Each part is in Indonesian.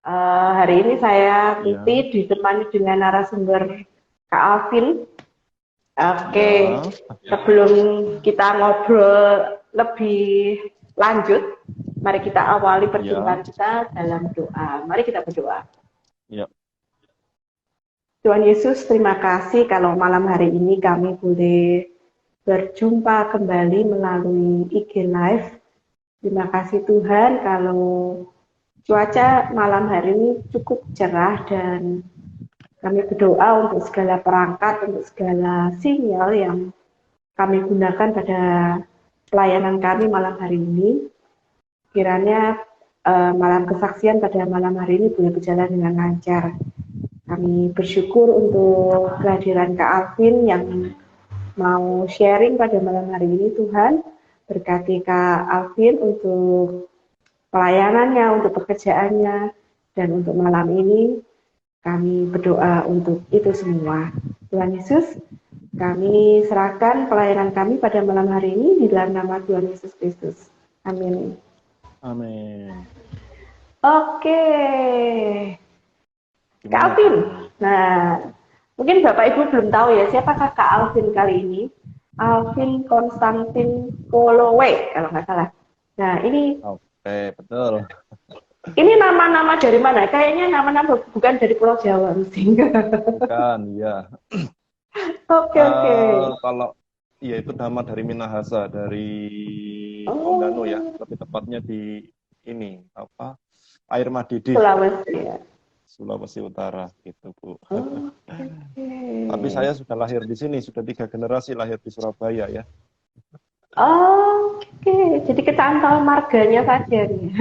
Hari ini saya Ya, Tuti ditemani dengan narasumber Kak Alvin. Oke, ya, sebelum kita ngobrol lebih lanjut, mari kita awali ya, perjumpaan kita dalam doa. Mari kita berdoa. ya, Tuhan Yesus, terima kasih kalau malam hari ini kami boleh berjumpa kembali melalui IG Live. Terima kasih Tuhan kalau cuaca malam hari ini cukup cerah dan kami berdoa untuk segala perangkat, untuk segala sinyal yang kami gunakan pada pelayanan kami malam hari ini. Kiranya malam kesaksian pada malam hari ini boleh berjalan dengan lancar. Kami bersyukur untuk kehadiran Kak Alvin yang mau sharing pada malam hari ini, Tuhan. Berkati Kak Alvin untuk pelayanannya, untuk pekerjaannya, dan untuk malam ini kami berdoa untuk itu semua. Tuhan Yesus, kami serahkan pelayanan kami pada malam hari ini di dalam nama Tuhan Yesus Kristus. Amin. amin. Oke, Kak Gimana Alvin. Kak? Nah, mungkin Bapak Ibu belum tahu ya, siapakah Kak Alvin kali ini? Alvin Konstantin Kolowe, kalau nggak salah. Nah, Oke, betul. ini nama-nama dari mana? Kayaknya nama-nama bukan dari Pulau Jawa, mesti. Bukan, ya. Oke, oke. Kalau ya itu nama dari Minahasa, dari Tonggano ya, Oh, lebih tepatnya di ini apa? Air Madidih, Sulawesi ya. Sulawesi Utara, gitu Bu. Oh, oke. Tapi saya sudah lahir di sini, sudah 3 generasi lahir di Surabaya ya. Oh, oke. Jadi kecantol marganya saja nih.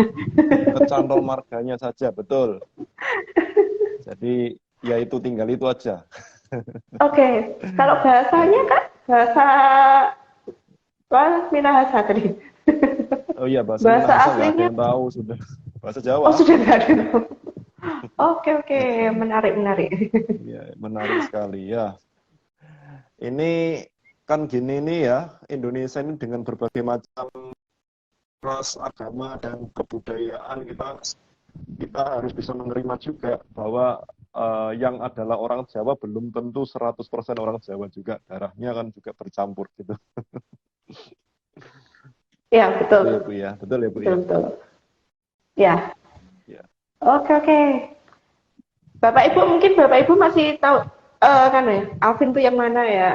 Kecantol marganya saja, betul. Jadi ya itu tinggal itu aja. Oke. Kalau bahasanya kan bahasa apa? Minahasa tadi. Oh iya, bahasa Bahasa Minahasa nggak ada aslinya. yang tahu sudah. Bahasa Oh, Jawa. sudah nggak ada. Oke, oke. Menarik, menarik. Iya, menarik sekali ya. Ini kan gini nih ya, Indonesia ini dengan berbagai macam ras, agama dan kebudayaan kita harus bisa menerima juga bahwa yang adalah orang Jawa belum tentu 100% orang Jawa juga. Darahnya kan juga bercampur gitu. Ya, Gitu ya betul. Bu ya. Betul ya Bu Betul, ya. betul. Ya. Ya. Oke, oke. Bapak Ibu mungkin Bapak Ibu masih tahu kan ya, Alvin tuh yang mana ya?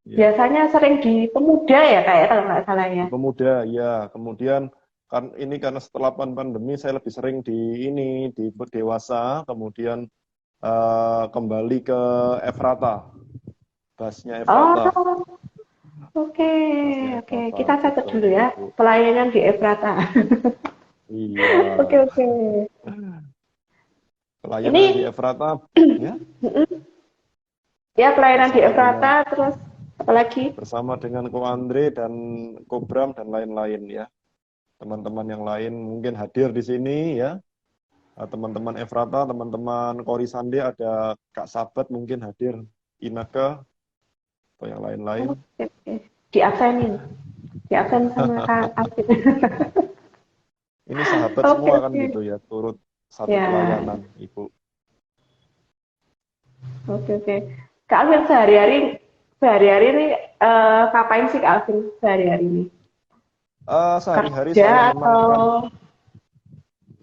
Ya. Biasanya sering di pemuda ya kayak kalau nggak salah Di ya. pemuda ya, kemudian kan ini karena setelah pandemi saya lebih sering di ini di dewasa, kemudian kembali ke Efrata, basnya Efrata, Oh, oke, basnya oke. Efrata Kita catat gitu dulu ya. Bu. Pelayanan di Efrata. Iya, Oke, oke. pelayanan di Ini Efrata ya ya pelayanan di bersama dengan Efrata terus apalagi? Ko Andre dan Ko Bram dan lain-lain ya. Teman-teman yang lain mungkin hadir di sini ya. Teman-teman Efrata, teman-teman Kori Sande, ada Kak Sabat mungkin hadir, Inaka, atau yang lain-lain. Oh, oke, oke. Di absenin. Di absen sama Kak Alvin. Ini sahabat Oke, semua kan oke. gitu ya, turut satu Ya, pelayanan, Ibu. oke, oke. Kak Alvin sehari-hari ini ngapain sih Kak Alvin sehari-hari ini? Sehari-hari Kerja saya memang kan, atau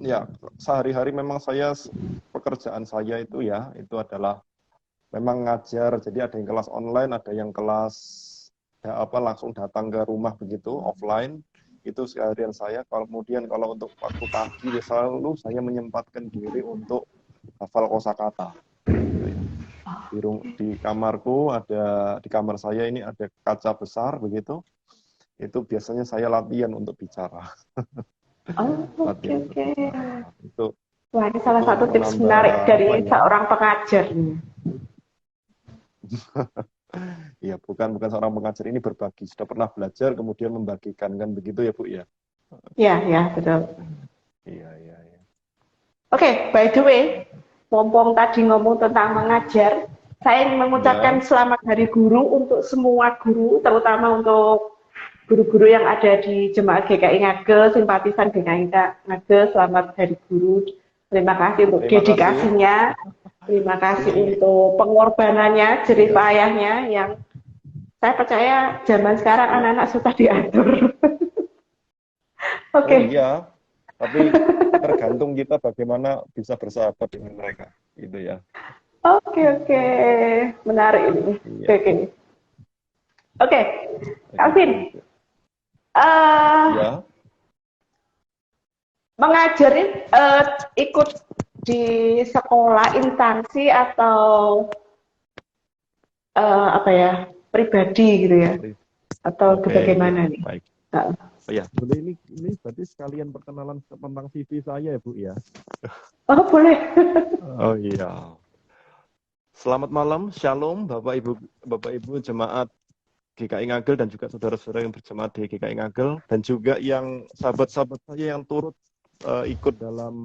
ya, sehari-hari memang pekerjaan saya itu ya, itu adalah memang ngajar, jadi ada yang kelas online, ada yang kelas ya apa langsung datang ke rumah begitu, offline. Itu seharian saya. Kemudian kalau untuk waktu pagi, selalu saya menyempatkan diri untuk hafal kosakata. Gitu ya. Di kamarku di kamar saya ini ada kaca besar begitu. Itu biasanya saya latihan untuk bicara. oh, oke, Latihan untuk oke. bicara. Wah, ini salah Itu satu untuk tips menambah menarik dari apa ya? seorang pengajar. Ya, bukan seorang pengajar, ini berbagi. Sudah pernah belajar kemudian membagikan kan begitu ya, Bu ya. Ya, ya, betul. Iya, iya, iya. Oke, by the way, mumpung tadi ngomong tentang mengajar, saya ingin mengucapkan Ya, selamat Hari Guru untuk semua guru, terutama untuk guru-guru yang ada di Jemaat GKI Ngage, simpatisan GKI Ngage, selamat Hari Guru. Terima kasih untuk Terima kasih. dedikasinya, terima kasih Ini untuk pengorbanannya, jerih payahnya yang saya percaya zaman sekarang iya. anak-anak susah diatur. Oh Oke, iya, tapi tergantung kita bagaimana bisa bersahabat dengan mereka, gitu ya. oke, oke, menarik ini. Oke, Iya, oke. Oke, begitu. Calvin, eh Ya, mengajarin ikut di sekolah instansi atau apa ya pribadi gitu ya atau oke, ya, bagaimana nih? baik. Nah, Oh ya, boleh ini berarti sekalian perkenalan tentang CV saya ya, Bu ya. oh boleh. Oh iya. Selamat malam, Shalom, Bapak Ibu jemaat GKI Ngagel dan juga saudara-saudara yang berjemaat di GKI Ngagel dan juga yang sahabat-sahabat saya yang turut ikut dalam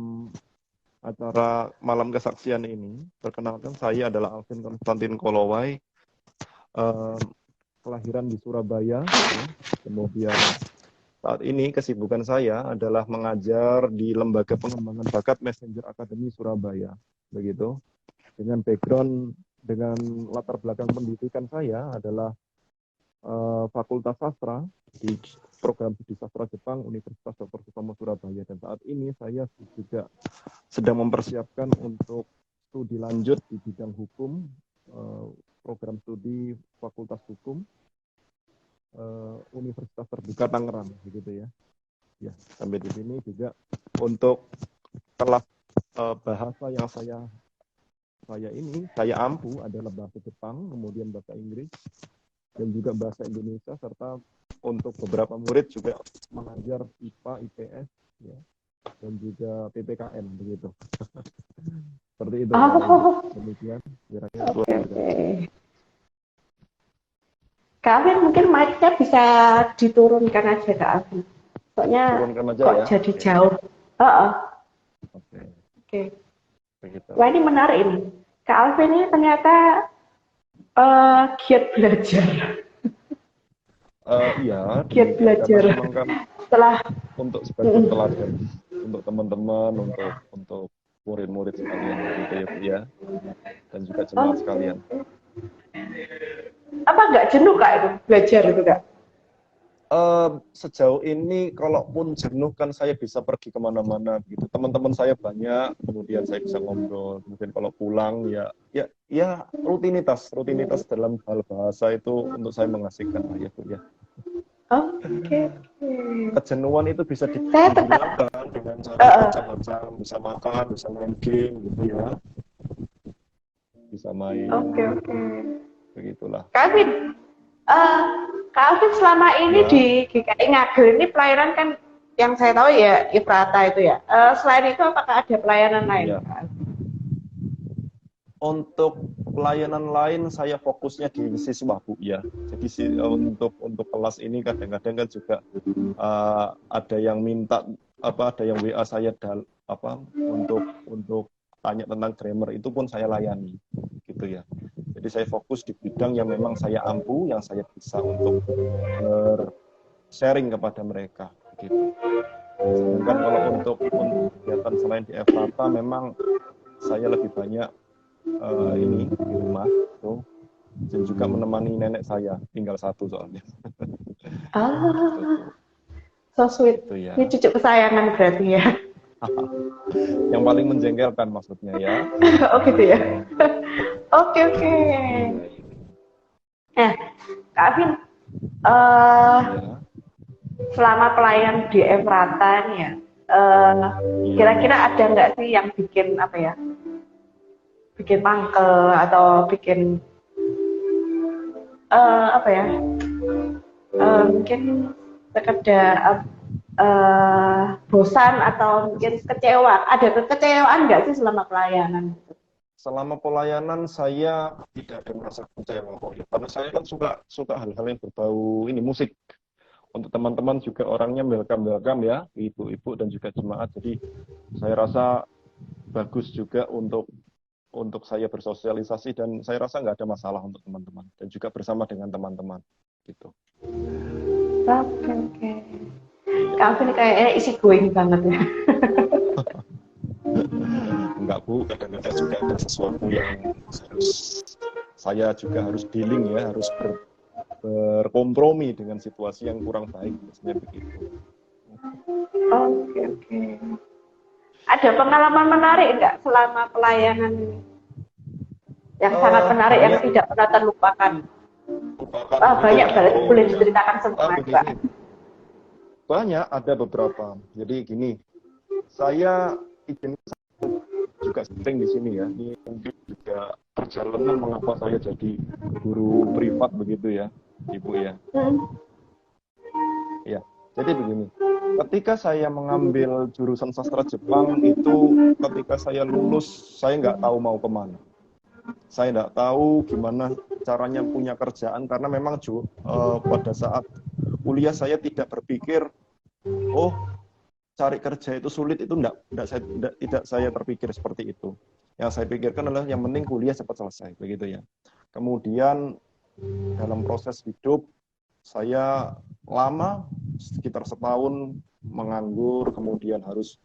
acara malam kesaksian ini. Perkenalkan, saya adalah Alvin Konstantin Kolowai, eh, kelahiran di Surabaya, ya. Kemudian saat ini kesibukan saya adalah mengajar di Lembaga Pengembangan Bakat Messenger Academy Surabaya, begitu. Dengan background, dengan latar belakang pendidikan saya adalah Fakultas Sastra di program studi sastra Jepang Universitas Dr. Sutomo Surabaya, dan saat ini saya juga sedang mempersiapkan untuk studi lanjut di bidang hukum, program studi Fakultas Hukum Universitas Terbuka Tangerang, begitu ya. Ya, sampai di sini juga untuk kelas bahasa yang saya ampu adalah bahasa Jepang, kemudian bahasa Inggris, dan juga bahasa Indonesia, serta untuk beberapa murid juga mengajar IPA, IPS, ya, dan juga PPKN, begitu. Seperti itu, Bapak Ibu. Oh, Demikian, kira-kira oke, keluarga. oke. Kak Alvin mungkin mic-nya bisa diturunkan aja Kak Alvin. Soalnya Turunkan aja kok ya. jadi Oke, jauh. Oh, oke, oke. begitu. Wah ini menarik ini. Kak Alvin ini ternyata giat belajar. Iya, Giat demikian karena belajar. memang kan Setelah untuk sebagai teladan untuk teman-teman, untuk murid-murid sekalian, begitu ya, Bu ya, dan juga jemaat oh, sekalian. apa nggak jenuh Kak itu belajar itu Kak? Sejauh ini, kalaupun jenuh kan saya bisa pergi kemana-mana, gitu. Teman-teman saya banyak, kemudian saya bisa ngobrol. Kemudian kalau pulang ya rutinitas dalam hal bahasa itu untuk saya mengasihkan lah ya, Bu ya. Oke, oke. Kejenuhan itu bisa Saya tetap, dihilangkan dengan cara uh, macam-macam, bisa makan, bisa main game, gitu ya, bisa main, oke, oke. begitulah. Kak Alvin, eh, Kak Alvin selama ini di Ya, GKI Ngagel ini pelayanan kan yang saya tahu ya Ifrata itu ya. Selain itu apakah ada pelayanan lain ya. Kak Alvin? Untuk pelayanan lain saya fokusnya di siswa, Bu ya. Jadi untuk kelas ini kadang-kadang kan juga ada yang minta ada yang WA saya untuk tanya tentang grammar, itu pun saya layani, gitu ya. Jadi saya fokus di bidang yang memang saya ampu, yang saya bisa untuk sharing kepada mereka, gitu. Sedangkan kalau untuk kegiatan selain di Efrata, memang saya lebih banyak ini di rumah tuh, dan juga menemani nenek saya, tinggal satu soalnya. Itu, Ah, Bu. so sweet. Itu Ini ya. cucu kesayangan berarti ya. Yang paling menjengkelkan maksudnya ya. Oh gitu ya. Oke, oke. Iya, iya. Nah, Kak Alvin, eh Iya, selama pelayan di Efrata nih ya, eh, iya. kira-kira ada nggak sih yang bikin apa ya, bikin mangkel atau bikin apa ya, mungkin sekedar bosan atau mungkin kecewa. Ada kekecewaan nggak sih selama pelayanan? Selama pelayanan saya tidak ada merasa kecewa kok ya. Karena saya kan suka hal-hal yang berbau ini musik. Untuk teman-teman juga orangnya welcome ya, ibu-ibu dan juga jemaat. Jadi saya rasa bagus juga untuk saya bersosialisasi, dan saya rasa nggak ada masalah untuk teman-teman dan juga bersama dengan teman-teman, gitu. Oke, oke. Iya. Kak Alvin kayaknya isi going banget ya. enggak Bu, kadang-kadang juga ada sesuatu yang saya juga harus dealing ya, harus berkompromi dengan situasi yang kurang baik, biasanya begitu. Oke, oke. Ada pengalaman menarik enggak selama pelayanan ini? Yang sangat menarik, yang tidak pernah terlupakan. Banyak banget, boleh diceritakan semua, Pak. Banyak, ada beberapa. Jadi gini, saya izin juga sering di sini ya. Ini mungkin juga perjalanan mengapa saya jadi guru privat begitu ya, Ibu ya. Ya, jadi begini. Ketika saya mengambil jurusan sastra Jepang itu, ketika saya lulus, saya nggak tahu mau kemana. Saya nggak tahu gimana caranya punya kerjaan, karena memang pada saat kuliah saya tidak berpikir, oh cari kerja itu sulit, itu tidak saya terpikir seperti itu. Yang saya pikirkan adalah yang penting kuliah cepat selesai, begitu ya. Kemudian dalam proses hidup saya lama, sekitar setahun menganggur, kemudian harus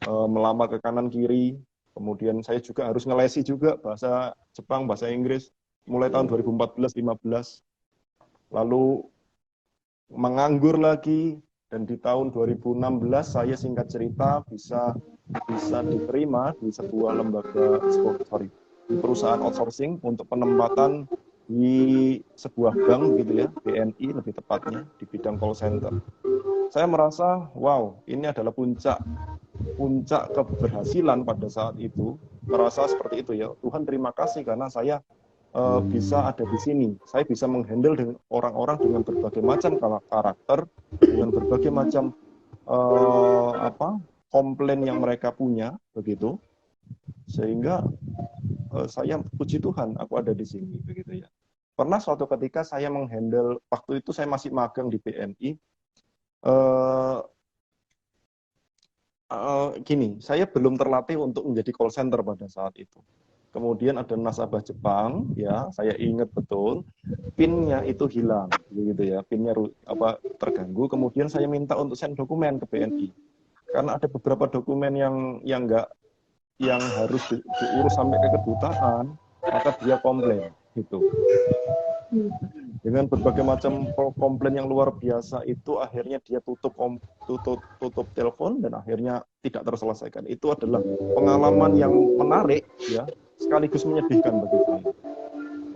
melamar ke kanan kiri, kemudian saya juga harus ngelesi juga bahasa Jepang, bahasa Inggris, mulai tahun 2014-15, lalu menganggur lagi, dan di tahun 2016 saya singkat cerita bisa diterima di sebuah di perusahaan outsourcing untuk penempatan di sebuah bank gitu ya, BNI lebih tepatnya, di bidang call center. Saya merasa, wow, ini adalah puncak keberhasilan pada saat itu. Merasa seperti itu ya, Tuhan terima kasih karena saya bisa ada di sini. Saya bisa menghandle dengan orang-orang dengan berbagai macam karakter, dengan berbagai macam komplain yang mereka punya, begitu. Sehingga saya puji Tuhan, aku ada di sini, begitu ya. Pernah suatu ketika saya menghandle, waktu itu saya masih magang di BNI. Gini, saya belum terlatih untuk menjadi call center pada saat itu. Kemudian ada nasabah Jepang, ya saya ingat betul, PIN-nya itu hilang, gitu ya, PIN-nya terganggu. Kemudian saya minta untuk send dokumen ke BNI, karena ada beberapa dokumen yang harus diurus sampai ke kedutaan, maka dia komplain, gitu. Dengan berbagai macam komplain yang luar biasa itu, akhirnya dia tutup telepon dan akhirnya tidak terselesaikan. Itu adalah pengalaman yang menarik ya, sekaligus menyedihkan bagi saya.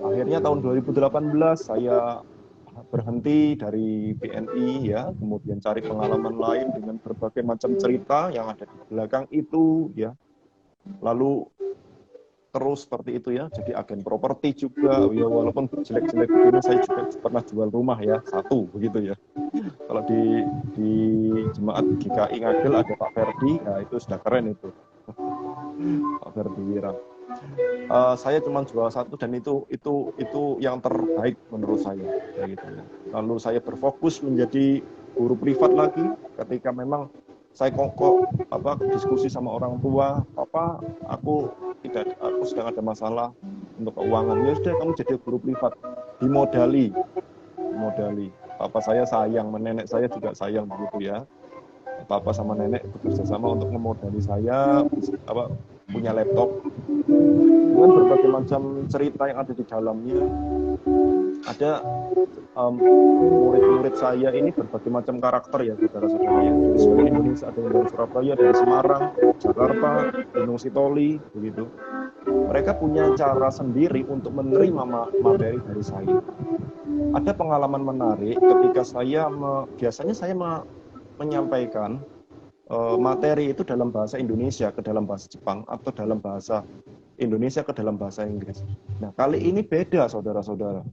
Akhirnya tahun 2018 saya berhenti dari BNI ya, kemudian cari pengalaman lain dengan berbagai macam cerita yang ada di belakang itu ya. Lalu terus seperti itu ya, jadi agen properti juga ya, walaupun jelek-jelek begini saya juga pernah jual rumah ya, satu begitu ya. Kalau di jemaat GKI Ngagel ada Pak Ferdi, nah itu sudah keren itu. Pak Ferdi Wira. Saya cuma jual satu dan itu yang terbaik menurut saya gitu ya. Lalu saya berfokus menjadi guru privat lagi ketika memang saya diskusi sama orang tua, Papa, aku sedang ada masalah untuk keuangan. Ya sudah, kamu jadi guru privat, dimodali. Papa saya sayang, nenek saya juga sayang begitu ya. Papa sama nenek bekerja sama untuk memodali saya punya laptop dengan berbagai macam cerita yang ada di dalamnya. Ada murid-murid saya ini berbagai macam karakter ya, saudara-saudara ya. Dari seluruh Indonesia, ada yang dari Surabaya, dari Semarang, Jakarta, Gunung Sitoli, begitu. Mereka punya cara sendiri untuk menerima materi dari saya. Ada pengalaman menarik ketika biasanya saya menyampaikan materi itu dalam bahasa Indonesia ke dalam bahasa Jepang, atau dalam bahasa Indonesia ke dalam bahasa Inggris. Nah, kali ini beda, saudara-saudara.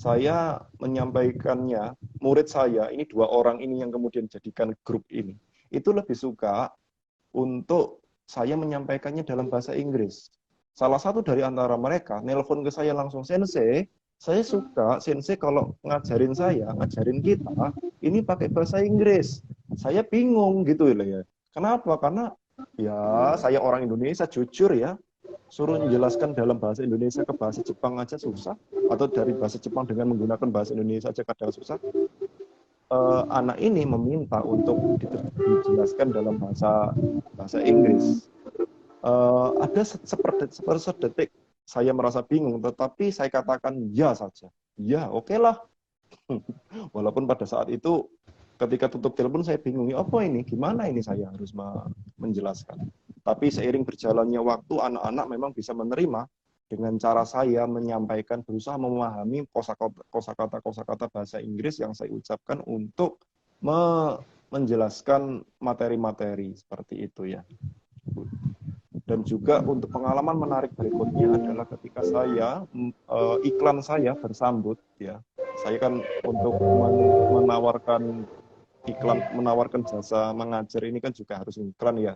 Saya menyampaikannya, murid saya, ini 2 orang ini yang kemudian jadikan grup ini, itu lebih suka untuk saya menyampaikannya dalam bahasa Inggris. Salah satu dari antara mereka nelpon ke saya langsung, Sensei, saya suka Sensei kalau ngajarin kita, ini pakai bahasa Inggris. Saya bingung gitu ya. Kenapa? Karena ya saya orang Indonesia, jujur ya, suruh menjelaskan dalam bahasa Indonesia ke bahasa Jepang aja susah, atau dari bahasa Jepang dengan menggunakan bahasa Indonesia aja kadang susah. Anak ini meminta untuk dijelaskan dalam bahasa Inggris. Ada sepersedetik saya merasa bingung, tetapi saya katakan ya saja. Ya, oke lah. Walaupun pada saat itu ketika tutup telepon saya bingung, ya apa ini? Gimana ini saya harus menjelaskan. Tapi seiring berjalannya waktu, anak-anak memang bisa menerima dengan cara saya menyampaikan, berusaha memahami kosakata bahasa Inggris yang saya ucapkan untuk menjelaskan materi-materi seperti itu ya. Dan juga untuk pengalaman menarik berikutnya adalah ketika saya iklan saya bersambut ya. Saya kan untuk menawarkan jasa mengajar ini kan juga harus iklan ya.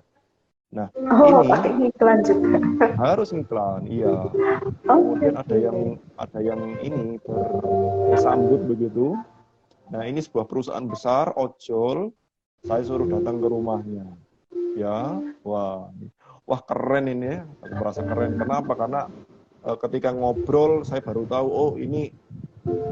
Nah, pakai iklan juga. Harus iklan, iya. Kemudian ada yang ini bersambut begitu. Nah, ini sebuah perusahaan besar ojol, saya suruh datang ke rumahnya. Ya, wah keren ini ya. Aku merasa keren. Kenapa? Karena ketika ngobrol saya baru tahu, oh ini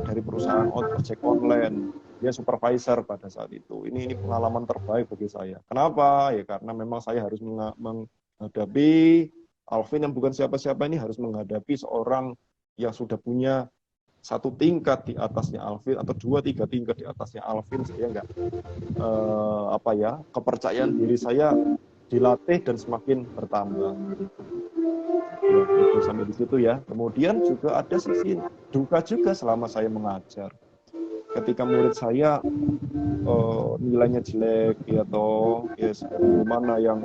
dari perusahaan ojek online. Dia supervisor pada saat itu. Ini pengalaman terbaik bagi saya. Kenapa? Ya karena memang saya harus menghadapi Alvin yang bukan siapa-siapa, ini harus menghadapi seorang yang sudah punya satu tingkat di atasnya Alvin atau 2-3 tingkat di atasnya Alvin, sehingga kepercayaan diri saya dilatih dan semakin bertambah. Ya, itu sampai di situ ya. Kemudian juga ada sisi duka juga selama saya mengajar. Ketika murid saya nilainya jelek ya toh, ya guru mana yang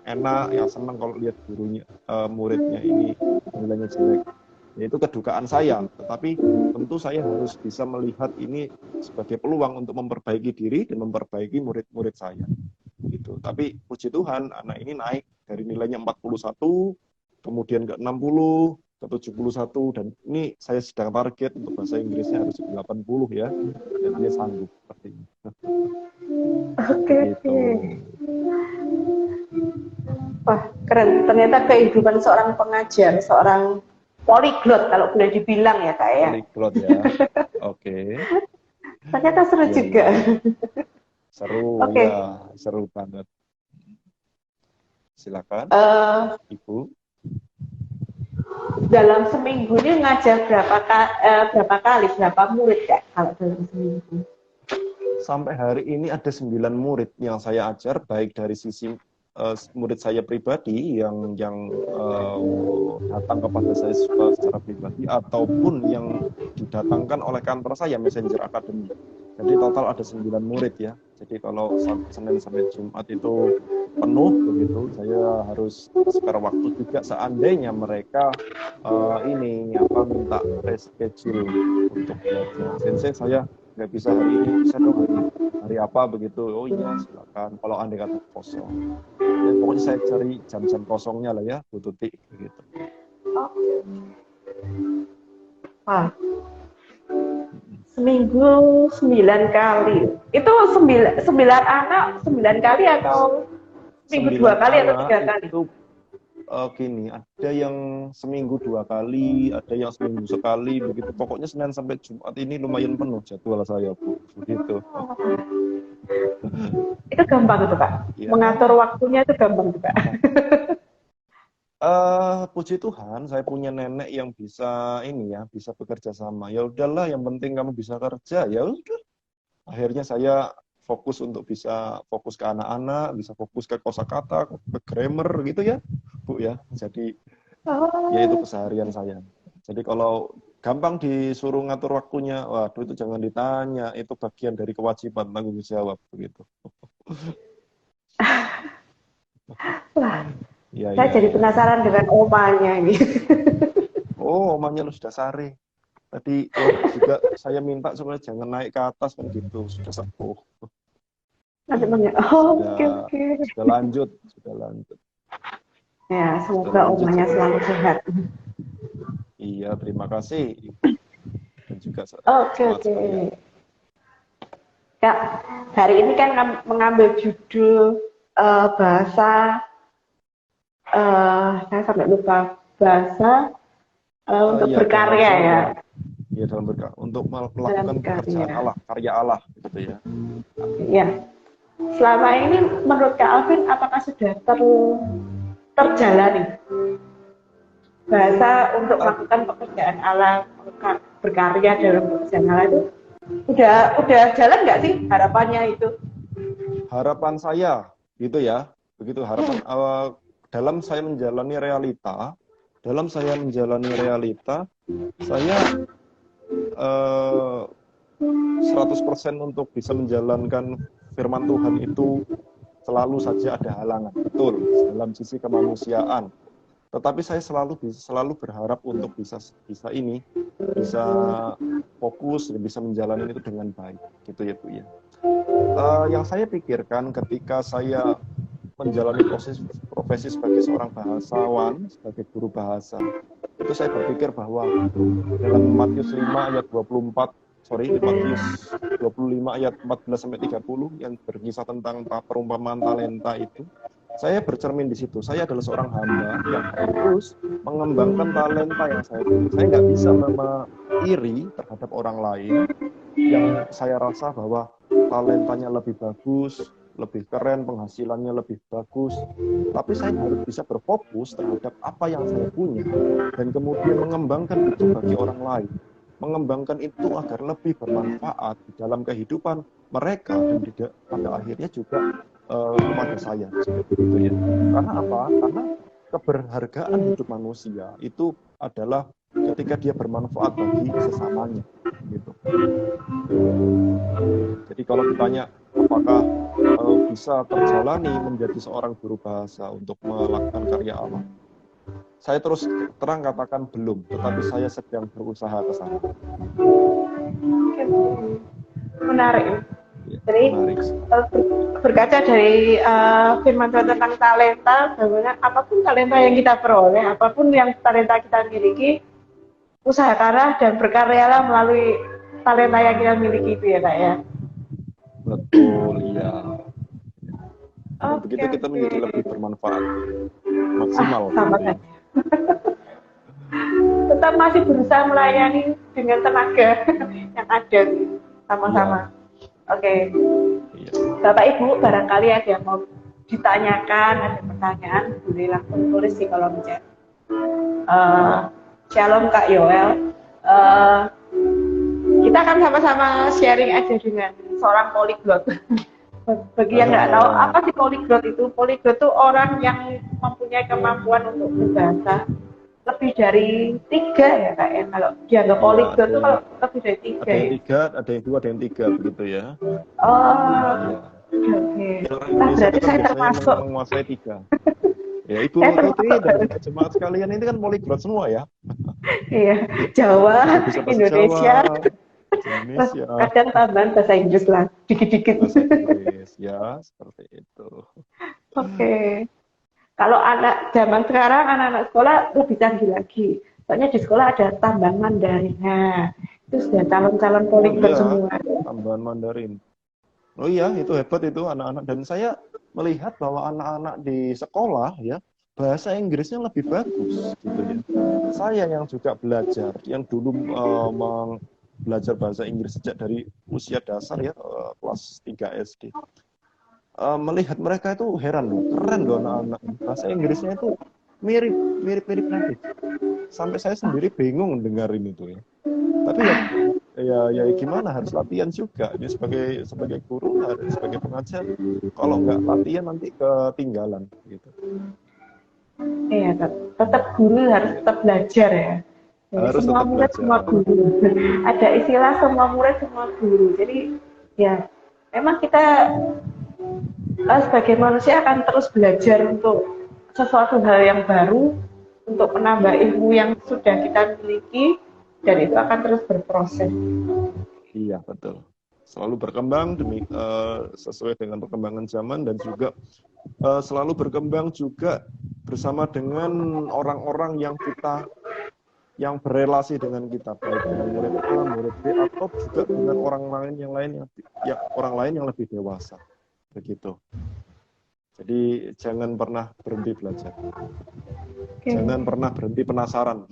enak, yang senang kalau lihat gurunya muridnya ini nilainya jelek. Ya, itu kedukaan saya, tetapi tentu saya harus bisa melihat ini sebagai peluang untuk memperbaiki diri dan memperbaiki murid-murid saya. Gitu. Tapi puji Tuhan, anak ini naik dari nilainya 41, kemudian ke 60, ke 71, dan ini saya sedang target untuk bahasa Inggrisnya harus 80 ya, dan dia sanggup seperti ini. Oke. Wah, keren. Ternyata kehidupan seorang pengajar, seorang polyglot kalau boleh dibilang ya Kak ya. Polyglot ya, oke. Ternyata seru juga. Seru ya, seru banget. Silakan, Ibu. Dalam seminggu ini ngajar berapa murid Kak kalau dalam seminggu? Sampai hari ini ada 9 murid yang saya ajar, baik dari sisi murid saya pribadi yang datang kepada saya secara pribadi, ataupun yang didatangkan oleh kantor saya, Messenger Academy. Jadi total ada 9 murid ya. Jadi kalau Senin sampai Jumat itu penuh begitu, saya harus spare waktu juga seandainya mereka minta reschedule untuk belajar. Sensei, saya nggak bisa hari ini, bisa dong hari apa begitu. Oh iya, silakan. Kalau andai kata kosong, ya, pokoknya saya cari jam-jam kosongnya lah ya, Bu Tuti begitu. Seminggu 9 kali. Itu 9 anak 9 kali atau seminggu 2 kali atau 3 kali? Itu gini, ada yang seminggu 2 kali, ada yang seminggu sekali, begitu. Pokoknya Senin sampai Jumat ini lumayan penuh jadwal saya, Bu. Begitu. Itu gampang tuh, Pak. Ya. Mengatur waktunya itu gampang tuh, Pak. Puji Tuhan, saya punya nenek yang bisa bisa bekerja sama. Ya udahlah, yang penting kamu bisa kerja. Ya udah. Akhirnya saya fokus ke anak-anak, bisa fokus ke kosakata, ke grammar gitu ya, Bu ya. Jadi ya itu keseharian saya. Jadi kalau gampang disuruh ngatur waktunya, waduh itu jangan ditanya, itu bagian dari kewajiban tanggung jawab begitu. Wah, saya jadi penasaran dengan omanya ini. Oh, omanya lu sudah sare. Tadi juga saya minta supaya jangan naik ke atas kan gitu, sudah sepuh. Oke. Sudah lanjut. Ya, semoga omanya selalu sehat. Iya, terima kasih. Dan juga Oke. Kak, hari ini kan mengambil judul bahasa, saya sampai lupa, bahasa untuk berkarya ya. Iya, dalam berkarya, untuk melakukan pekerjaan Allah, karya Allah gitu ya. Iya. Selama ini menurut Kak Alvin apakah sudah terjalani. Bahasa untuk melakukan pekerjaan Allah, berkarya dalam pekerjaan Allah itu udah jalan nggak sih harapannya itu? Harapan saya gitu ya, begitu harapan dalam saya menjalani realita, saya 100% untuk bisa menjalankan firman Tuhan itu selalu saja ada halangan, betul, dalam sisi kemanusiaan. Tetapi saya selalu berharap untuk bisa fokus dan bisa menjalani itu dengan baik, gitu ya Bu ya. Yang saya pikirkan ketika saya menjalani profesi sebagai seorang bahasawan, sebagai guru bahasa, itu saya berpikir bahwa dalam Matius 25 ayat 14-30 yang berkisah tentang perumpamaan talenta itu, saya bercermin di situ. Saya adalah seorang hamba yang harus mengembangkan talenta yang saya punya. Saya nggak bisa iri terhadap orang lain yang saya rasa bahwa talentanya lebih bagus, lebih keren, penghasilannya lebih bagus. Tapi saya harus bisa berfokus terhadap apa yang saya punya dan kemudian mengembangkan itu bagi orang lain. Mengembangkan itu agar lebih bermanfaat di dalam kehidupan mereka dan pada akhirnya juga kepada saya. Gitu ya. Karena apa? Karena keberhargaan hidup manusia itu adalah ketika dia bermanfaat bagi sesamanya. Gitu. Jadi kalau ditanya apakah bisa terjalani menjadi seorang guru bahasa untuk melakukan karya Allah, saya terus terang katakan belum, tetapi saya sedang berusaha ke sana. Menarik. Ya, jadi berkaca dari firman Tuhan tentang talenta, bahwa apapun talenta yang kita peroleh, apapun yang talenta kita miliki, usahakanlah dan berkaryalah melalui talenta yang kita miliki itu ya Kak ya. Betul, iya. Begitu kita menjadi lebih bermanfaat, maksimal. Sama saja. Tetap masih berusaha melayani dengan tenaga yang ada sama-sama. Ya. Oke. Iya. Bapak Ibu, barangkali ada yang mau ditanyakan, ada pertanyaan, boleh langsung tulis di kolom chat. Shalom Kak Yoel. Kita akan sama-sama sharing aja dengan seorang polyglot. Bagi yang nggak tahu apa sih polyglot itu, polyglot itu orang yang mempunyai kemampuan untuk berbahasa lebih dari 3 ya Kak ya. Kalau dianggap polyglot itu kalau lebih dari 3 ada yang 3, ada yang 2, ada yang 3 begitu ya. Oke. Nah, berarti saya termasuk menguasai 3. Ya Ibu Tuti dan jemaat sekalian ini kan polyglot semua ya. Iya, Jawa, Indonesia. Kadang tambahan bahasa Inggris lah, dikit-dikit. Bahasa Inggris, ya seperti itu. Oke. Kalau anak zaman sekarang, anak-anak sekolah lebih canggih lagi. Soalnya di sekolah ada tambahan Mandarin. Nah, itu sudah calon-calon polyglot semua. Tambahan Mandarin. Oh iya, itu hebat itu anak-anak. Dan saya melihat bahwa anak-anak di sekolah ya bahasa Inggrisnya lebih bagus gitu ya. Saya yang juga belajar, yang dulu belajar bahasa Inggris sejak dari usia dasar ya, kelas 3 SD. Melihat mereka itu heran loh, keren loh anak-anak. Bahasa Inggrisnya itu mirip nanti. Sampai saya sendiri bingung dengerin itu ya. Tapi ya gimana, harus latihan juga. Ini sebagai guru, sebagai pengajar, kalau nggak latihan nanti ketinggalan gitu. Iya, tetap guru harus tetap belajar ya. Harus semua murid semua guru. Ada istilah semua murid semua guru. Jadi ya memang kita sebagai manusia akan terus belajar untuk sesuatu hal yang baru, untuk menambah ilmu yang sudah kita miliki, dan itu akan terus berproses. Iya, betul. Selalu berkembang sesuai dengan perkembangan zaman, dan juga selalu berkembang juga bersama dengan orang-orang yang berelasi dengan kita, baik dengan murid A, murid B, atau juga dengan orang lain yang lebih dewasa. Begitu. Jadi jangan pernah berhenti belajar. Jangan pernah berhenti penasaran.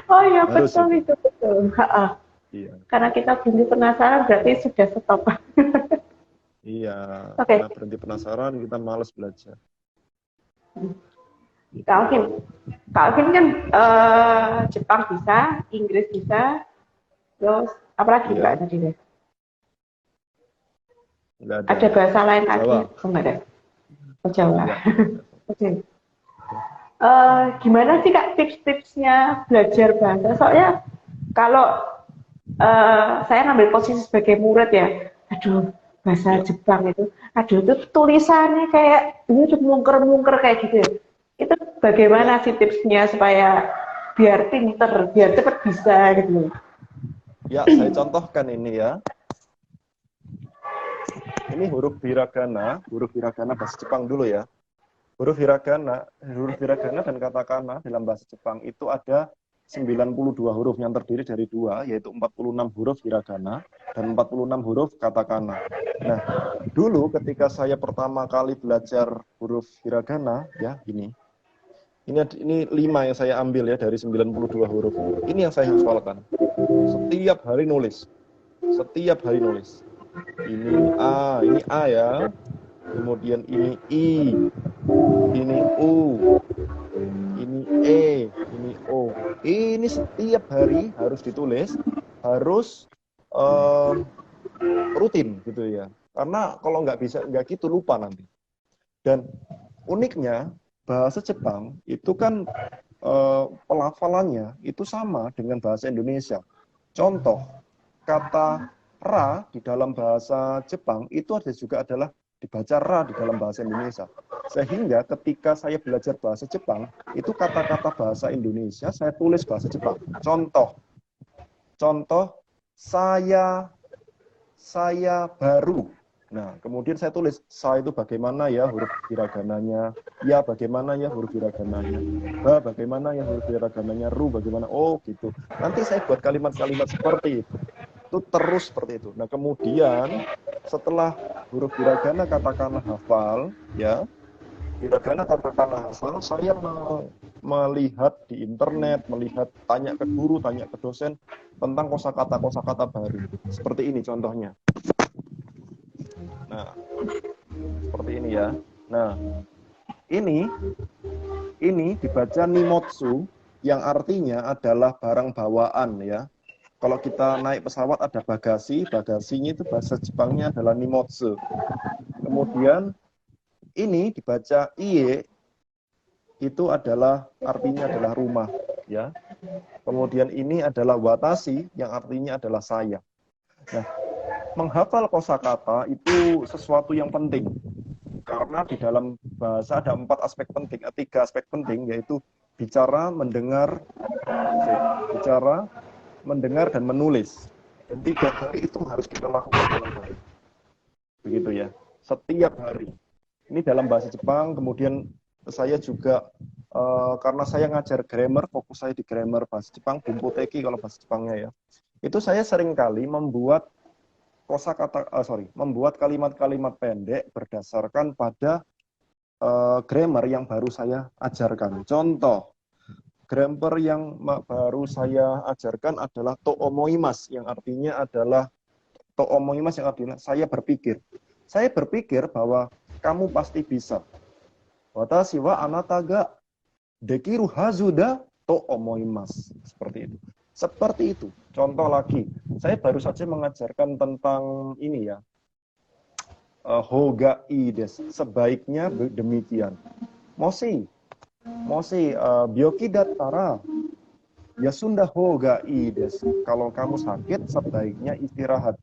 Oh iya, betul itu betul. Iya. Karena kita berhenti penasaran berarti sudah stop. Iya. Karena berhenti penasaran kita malas belajar. Kak Alvin, Kak Alvin kan Jepang bisa, Inggris bisa, terus apa lagi Kak Iya, tadi deh? nggak ada. Ada bahasa lain lagi? Jawa. Oh, enggak ada. Oh, Jawa. Nggak. Oke. Gimana sih Kak tips-tipsnya belajar bahasa? Soalnya kalau saya ngambil posisi sebagai murid ya, aduh bahasa Ya, Jepang itu tulisannya kayak ini mungker-mungker kayak gitu ya. Itu ya, bagaimana sih tipsnya supaya biar pinter, biar cepet bisa gitu? ya. Saya contohkan ini ya. Ini huruf hiragana bahasa Jepang dulu ya. Huruf hiragana dan katakana dalam bahasa Jepang itu ada 92 huruf yang terdiri dari dua, yaitu 46 huruf hiragana dan 46 huruf katakana. Nah, dulu ketika saya pertama kali belajar huruf hiragana, ya ini 5 yang saya ambil ya dari 92 huruf. Ini yang saya hafalkan. Setiap hari nulis. Setiap hari nulis. Ini A ya. Kemudian ini I, ini U, ini E, ini O. Ini setiap hari harus ditulis, harus rutin gitu ya. Karena kalau nggak gitu lupa nanti. Dan uniknya bahasa Jepang itu kan pelafalannya itu sama dengan bahasa Indonesia. Contoh, kata ra di dalam bahasa Jepang itu adalah dibaca ra di dalam bahasa Indonesia. Sehingga ketika saya belajar bahasa Jepang, itu kata-kata bahasa Indonesia saya tulis bahasa Jepang. Contoh, saya baru. Nah, kemudian saya tulis sa itu bagaimana ya huruf hiragananya, ya bagaimana ya huruf hiragananya, ba bagaimana ya huruf hiragananya, ru bagaimana, oh gitu. Nanti saya buat kalimat-kalimat seperti itu. Itu terus seperti itu. Nah, kemudian setelah huruf hiragana katakanlah hafal, ya, hiragana katakanlah hafal, saya melihat di internet, tanya ke guru, tanya ke dosen tentang kosakata baru. Seperti ini contohnya. Nah, seperti ini ya. Nah, ini dibaca nimotsu yang artinya adalah barang bawaan ya. Kalau kita naik pesawat ada bagasinya itu bahasa Jepangnya adalah nimotsu. Kemudian ini dibaca iye, itu artinya adalah rumah ya. Kemudian ini adalah watashi yang artinya adalah saya. Nah, menghafal kosakata itu sesuatu yang penting. Karena di dalam bahasa ada 3 aspek penting, yaitu bicara, mendengar, dan menulis. Dan 3 hari itu harus kita lakukan dalam hari. Begitu ya, setiap hari. Ini dalam bahasa Jepang, kemudian saya juga, karena saya ngajar grammar, fokus saya di grammar bahasa Jepang, bumpoteki kalau bahasa Jepangnya ya. Itu saya seringkali membuat membuat kalimat-kalimat pendek berdasarkan pada grammar yang baru saya ajarkan. Contoh, grammar yang baru saya ajarkan adalah toomoimas, yang artinya adalah saya berpikir. Saya berpikir bahwa kamu pasti bisa. Watashi wa anata ga dekiru hazu da toomoimas. Seperti itu. Seperti itu. Contoh lagi, saya baru saja mengajarkan tentang ini ya, hogai desu. Sebaiknya demikian. Moshi byoki dattara yasunda hogai desu. Kalau kamu sakit, sebaiknya istirahat.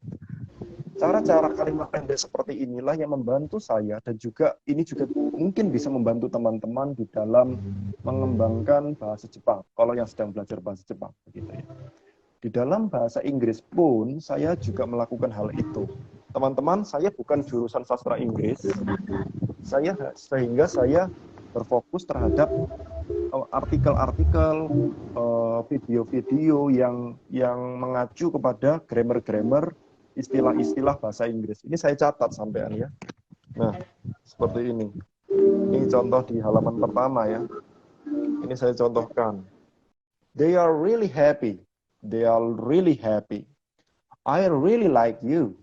Cara-cara kalimat pendek seperti inilah yang membantu saya, dan juga ini juga mungkin bisa membantu teman-teman di dalam mengembangkan bahasa Jepang kalau yang sedang belajar bahasa Jepang begitu ya. Di dalam bahasa Inggris pun saya juga melakukan hal itu. Teman-teman, saya bukan jurusan sastra Inggris, sehingga saya berfokus terhadap artikel-artikel, video-video yang mengacu kepada grammar-grammar, istilah-istilah bahasa Inggris. Ini saya catat sampean ya. Nah, seperti ini. Ini contoh di halaman pertama ya. Ini saya contohkan. They are really happy. They are really happy. I really like you.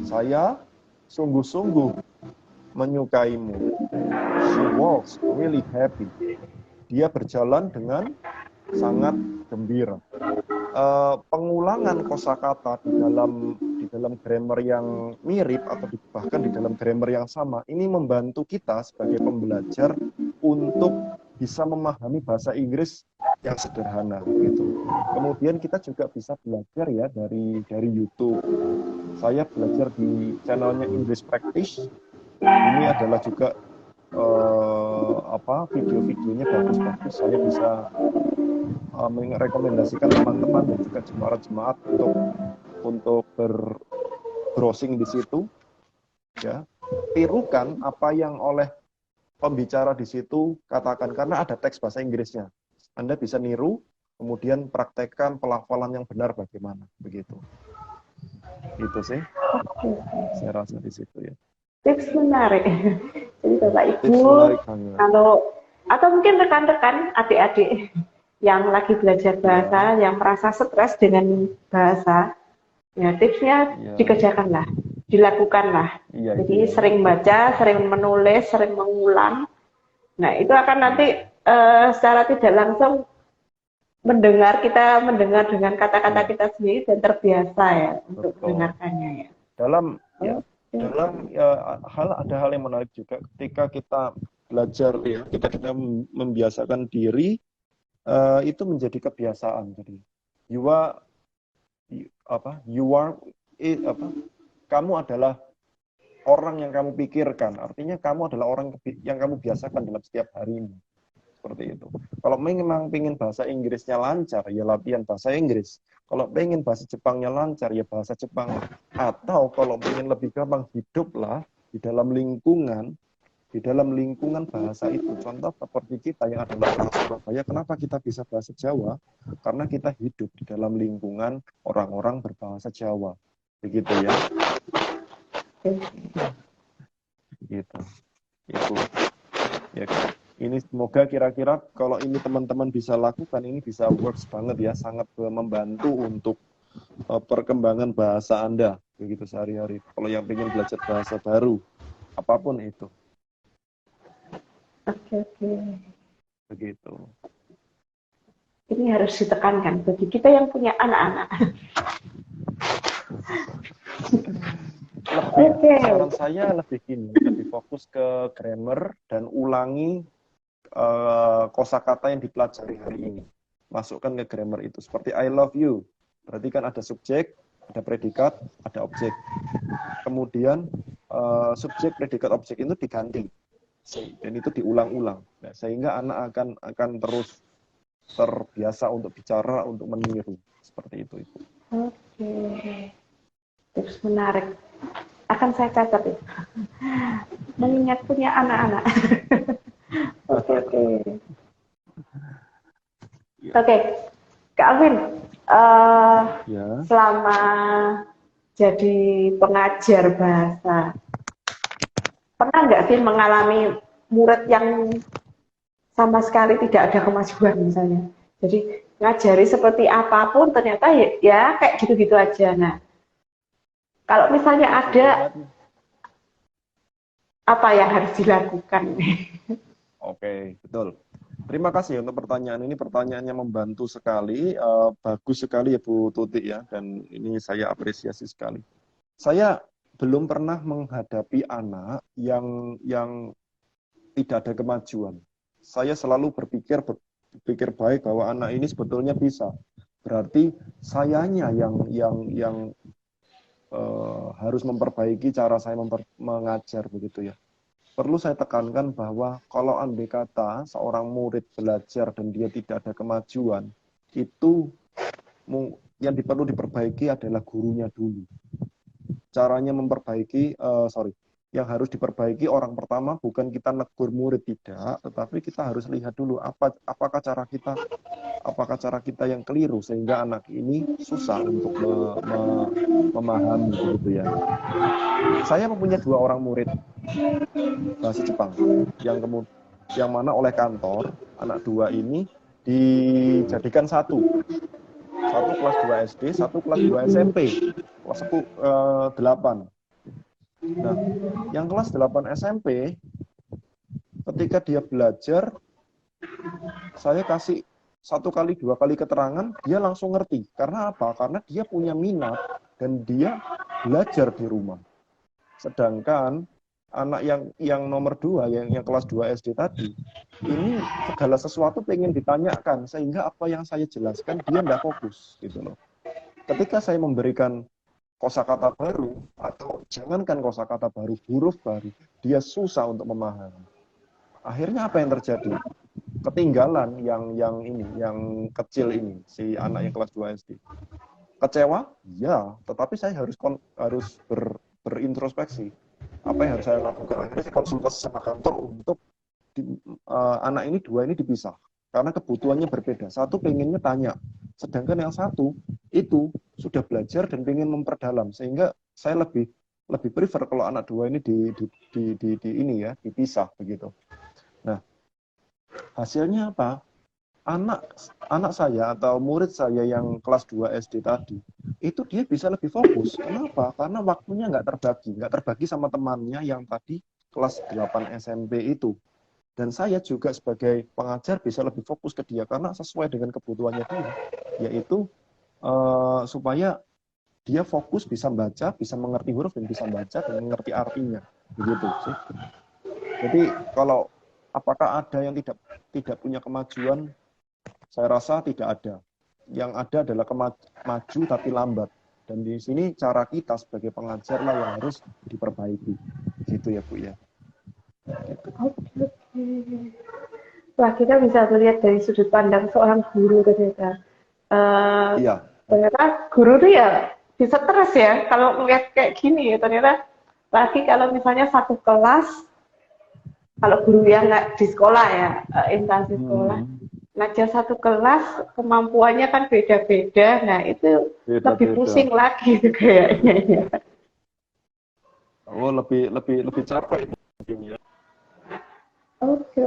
Saya sungguh-sungguh menyukaimu. She walks really happy. Dia berjalan dengan sangat gembira. Pengulangan kosakata di dalam grammar yang mirip atau bahkan di dalam grammar yang sama ini membantu kita sebagai pembelajar untuk bisa memahami bahasa Inggris yang sederhana gitu. Kemudian kita juga bisa belajar ya dari YouTube. Saya belajar di channelnya English Practice. Ini adalah juga video-videonya bagus-bagus. Saya bisa merekomendasikan teman-teman dan juga jemaat-jemaat untuk browsing di situ, ya. Tirukan apa yang oleh pembicara di situ katakan, karena ada teks bahasa Inggrisnya. Anda bisa niru, kemudian praktekkan pelafalan yang benar bagaimana, begitu. Itu sih, saya rasa di situ ya. Tips menarik. Jadi Bapak Ibu, atau mungkin rekan-rekan, adik-adik yang lagi belajar bahasa, yang merasa stres dengan bahasa, ya tipsnya dikerjakanlah, dilakukanlah. Jadi sering baca, sering menulis, sering mengulang. Nah itu akan nanti secara tidak langsung kita mendengar dengan kata-kata kita sendiri dan terbiasa ya untuk mendengarkannya ya. Ada hal yang menarik juga ketika kita belajar ya, kita membiasakan diri, itu menjadi kebiasaan. Jadi kamu adalah orang yang kamu pikirkan, artinya kamu adalah orang yang kamu biasakan dalam setiap hari ini. Seperti itu. Kalau memang pengen bahasa Inggrisnya lancar, ya latihan bahasa Inggris. Kalau pengen bahasa Jepangnya lancar, ya bahasa Jepang. Atau kalau pengen lebih gampang, hiduplah di dalam lingkungan bahasa itu. Contoh seperti kita yang adalah orang Surabaya, kenapa kita bisa bahasa Jawa? Karena kita hidup di dalam lingkungan orang-orang berbahasa Jawa. Begitu ya. Gitu. Itu. Ya kan. Ini semoga kira-kira kalau ini teman-teman bisa lakukan, ini bisa works banget ya, sangat membantu untuk perkembangan bahasa Anda begitu sehari-hari. Kalau yang ingin belajar bahasa baru, apapun itu. Oke. Begitu. Ini harus ditekankan bagi kita yang punya anak-anak. Saran saya lebih fokus ke grammar dan ulangi kosakata yang dipelajari hari ini. Masukkan ke grammar itu. Seperti I love you. Berarti kan ada subjek, ada predikat, ada objek. Kemudian subjek, predikat, objek itu diganti. Dan itu diulang-ulang. Nah, sehingga anak akan terus terbiasa untuk bicara, untuk meniru. Seperti itu. Oke. Tips menarik. Akan saya catat itu. Mengingat punya anak-anak. Oke, Kak Alvin, selama jadi pengajar bahasa, pernah nggak sih mengalami murid yang sama sekali tidak ada kemajuan misalnya? Jadi ngajari seperti apapun ternyata ya kayak gitu-gitu aja. Nah, kalau misalnya ada, apa yang harus dilakukan? Oke, betul. Terima kasih untuk pertanyaan ini. Pertanyaannya membantu sekali, bagus sekali ya Bu Tuti ya, dan ini saya apresiasi sekali. Saya belum pernah menghadapi anak yang tidak ada kemajuan. Saya selalu berpikir baik bahwa anak ini sebetulnya bisa. Berarti sayanya yang harus memperbaiki cara saya mengajar begitu ya. Perlu saya tekankan bahwa kalau andai kata seorang murid belajar dan dia tidak ada kemajuan, itu yang perlu diperbaiki adalah gurunya dulu. Caranya memperbaiki, yang harus diperbaiki orang pertama bukan kita negur murid, tidak, tetapi kita harus lihat dulu apakah cara kita yang keliru sehingga anak ini susah untuk memahami begitu ya. Saya mempunyai 2 orang murid bahasa Jepang yang mana oleh kantor anak 2 ini dijadikan satu kelas 2 SD, satu kelas 2 SMP, kelas 8. Nah, yang kelas 8 SMP ketika dia belajar, saya kasih 1 kali 2 kali keterangan, dia langsung ngerti. Karena apa? Karena dia punya minat dan dia belajar di rumah. Sedangkan anak yang nomor 2, yang kelas 2 SD tadi, ini segala sesuatu pengen ditanyakan, sehingga apa yang saya jelaskan dia tidak fokus gitu loh. Ketika saya memberikan kosakata baru, atau jangankan kosakata baru, huruf baru, dia susah untuk memahami. Akhirnya apa yang terjadi? Ketinggalan yang kecil ini, si anak yang kelas 2 SD. Kecewa? Ya, tetapi saya harus berintrospeksi. Apa yang harus saya lakukan? Akhirnya saya konsultasi sama kantor untuk anak ini 2 ini dipisah. Karena kebutuhannya berbeda. Satu pengennya tanya, sedangkan yang satu itu sudah belajar dan pengen memperdalam. Sehingga saya lebih prefer kalau anak 2 ini dipisah begitu. Nah, hasilnya apa? Anak saya atau murid saya yang kelas 2 SD tadi, itu dia bisa lebih fokus. Kenapa? Karena waktunya nggak terbagi sama temannya yang tadi kelas 8 SMP itu. Dan saya juga sebagai pengajar bisa lebih fokus ke dia, karena sesuai dengan kebutuhannya dia, yaitu supaya dia fokus bisa baca, bisa mengerti huruf, dan bisa baca dan mengerti artinya. Begitu sih. Jadi kalau apakah ada yang tidak punya kemajuan? Saya rasa tidak ada. Yang ada adalah maju tapi lambat. Dan di sini cara kita sebagai pengajar lah yang harus diperbaiki. Gitu ya Bu ya. Gitu. Oke. Wah, kita bisa melihat dari sudut pandang seorang guru ternyata. Iya. Ternyata guru itu ya bisa stres ya kalau melihat kayak gini ya ternyata. Lagi kalau misalnya satu kelas, kalau guru yang nggak di sekolah ya, instansi sekolah, ngajar satu kelas, kemampuannya kan beda-beda. Nah, itu lebih pusing lagi kayaknya ya. Oh, lebih capek ya. Oke.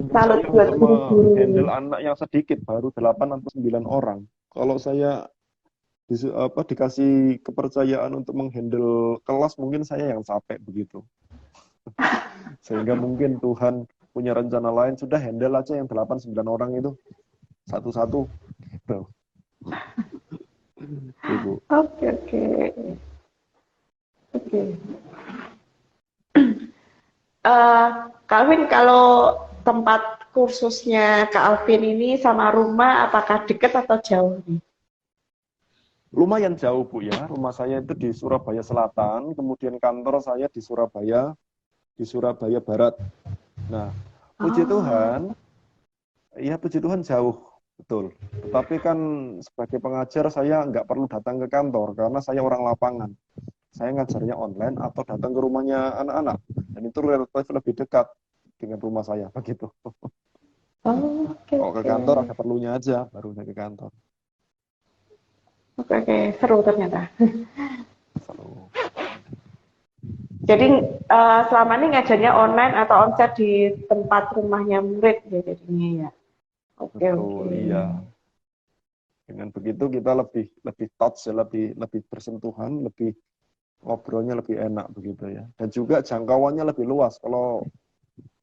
Salut buat guru-guru. Handle anak yang sedikit, baru 8 atau 9 orang. Kalau saya dikasih kepercayaan untuk menghandle kelas, mungkin saya yang capek begitu. Sehingga mungkin Tuhan punya rencana lain, sudah handle aja yang 8-9 orang itu satu-satu gitu. Ibu. Oke. Calvin, kalau tempat kursusnya Kak Alvin ini sama rumah apakah dekat atau jauh nih? Lumayan jauh Bu ya. Rumah saya itu di Surabaya Selatan, kemudian kantor saya di Surabaya Barat. Nah, puji Tuhan, ya puji Tuhan jauh, betul. Tetapi kan sebagai pengajar saya nggak perlu datang ke kantor karena saya orang lapangan. Saya ngajarnya online atau datang ke rumahnya anak-anak. Dan itu relatif lebih dekat dengan rumah saya, begitu. Kalau ke kantor ada perlunya aja, baru saya ke kantor. Oke, seru ternyata. Seru. Jadi selama ini ngajarnya online atau onsite di tempat rumahnya murid ya jadinya ya. Oke. Iya. Dengan begitu kita lebih touch ya, lebih bersentuhan, lebih ngobrolnya lebih enak begitu ya. Dan juga jangkauannya lebih luas. Kalau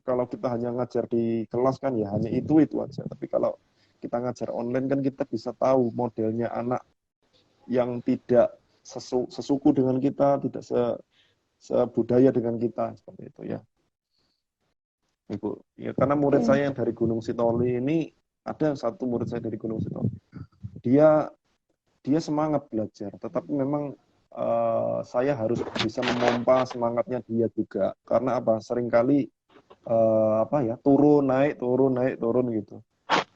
kita hanya ngajar di kelas kan ya hanya itu aja. Tapi kalau kita ngajar online kan kita bisa tahu modelnya anak yang tidak sesuku dengan kita, tidak sebudaya dengan kita, seperti itu ya. Ibu, ya karena murid saya yang dari Gunung Sitoli ini, ada satu murid saya dari Gunung Sitoli. Dia semangat belajar, tetapi memang saya harus bisa memompa semangatnya dia juga. Karena apa? Seringkali turun naik gitu.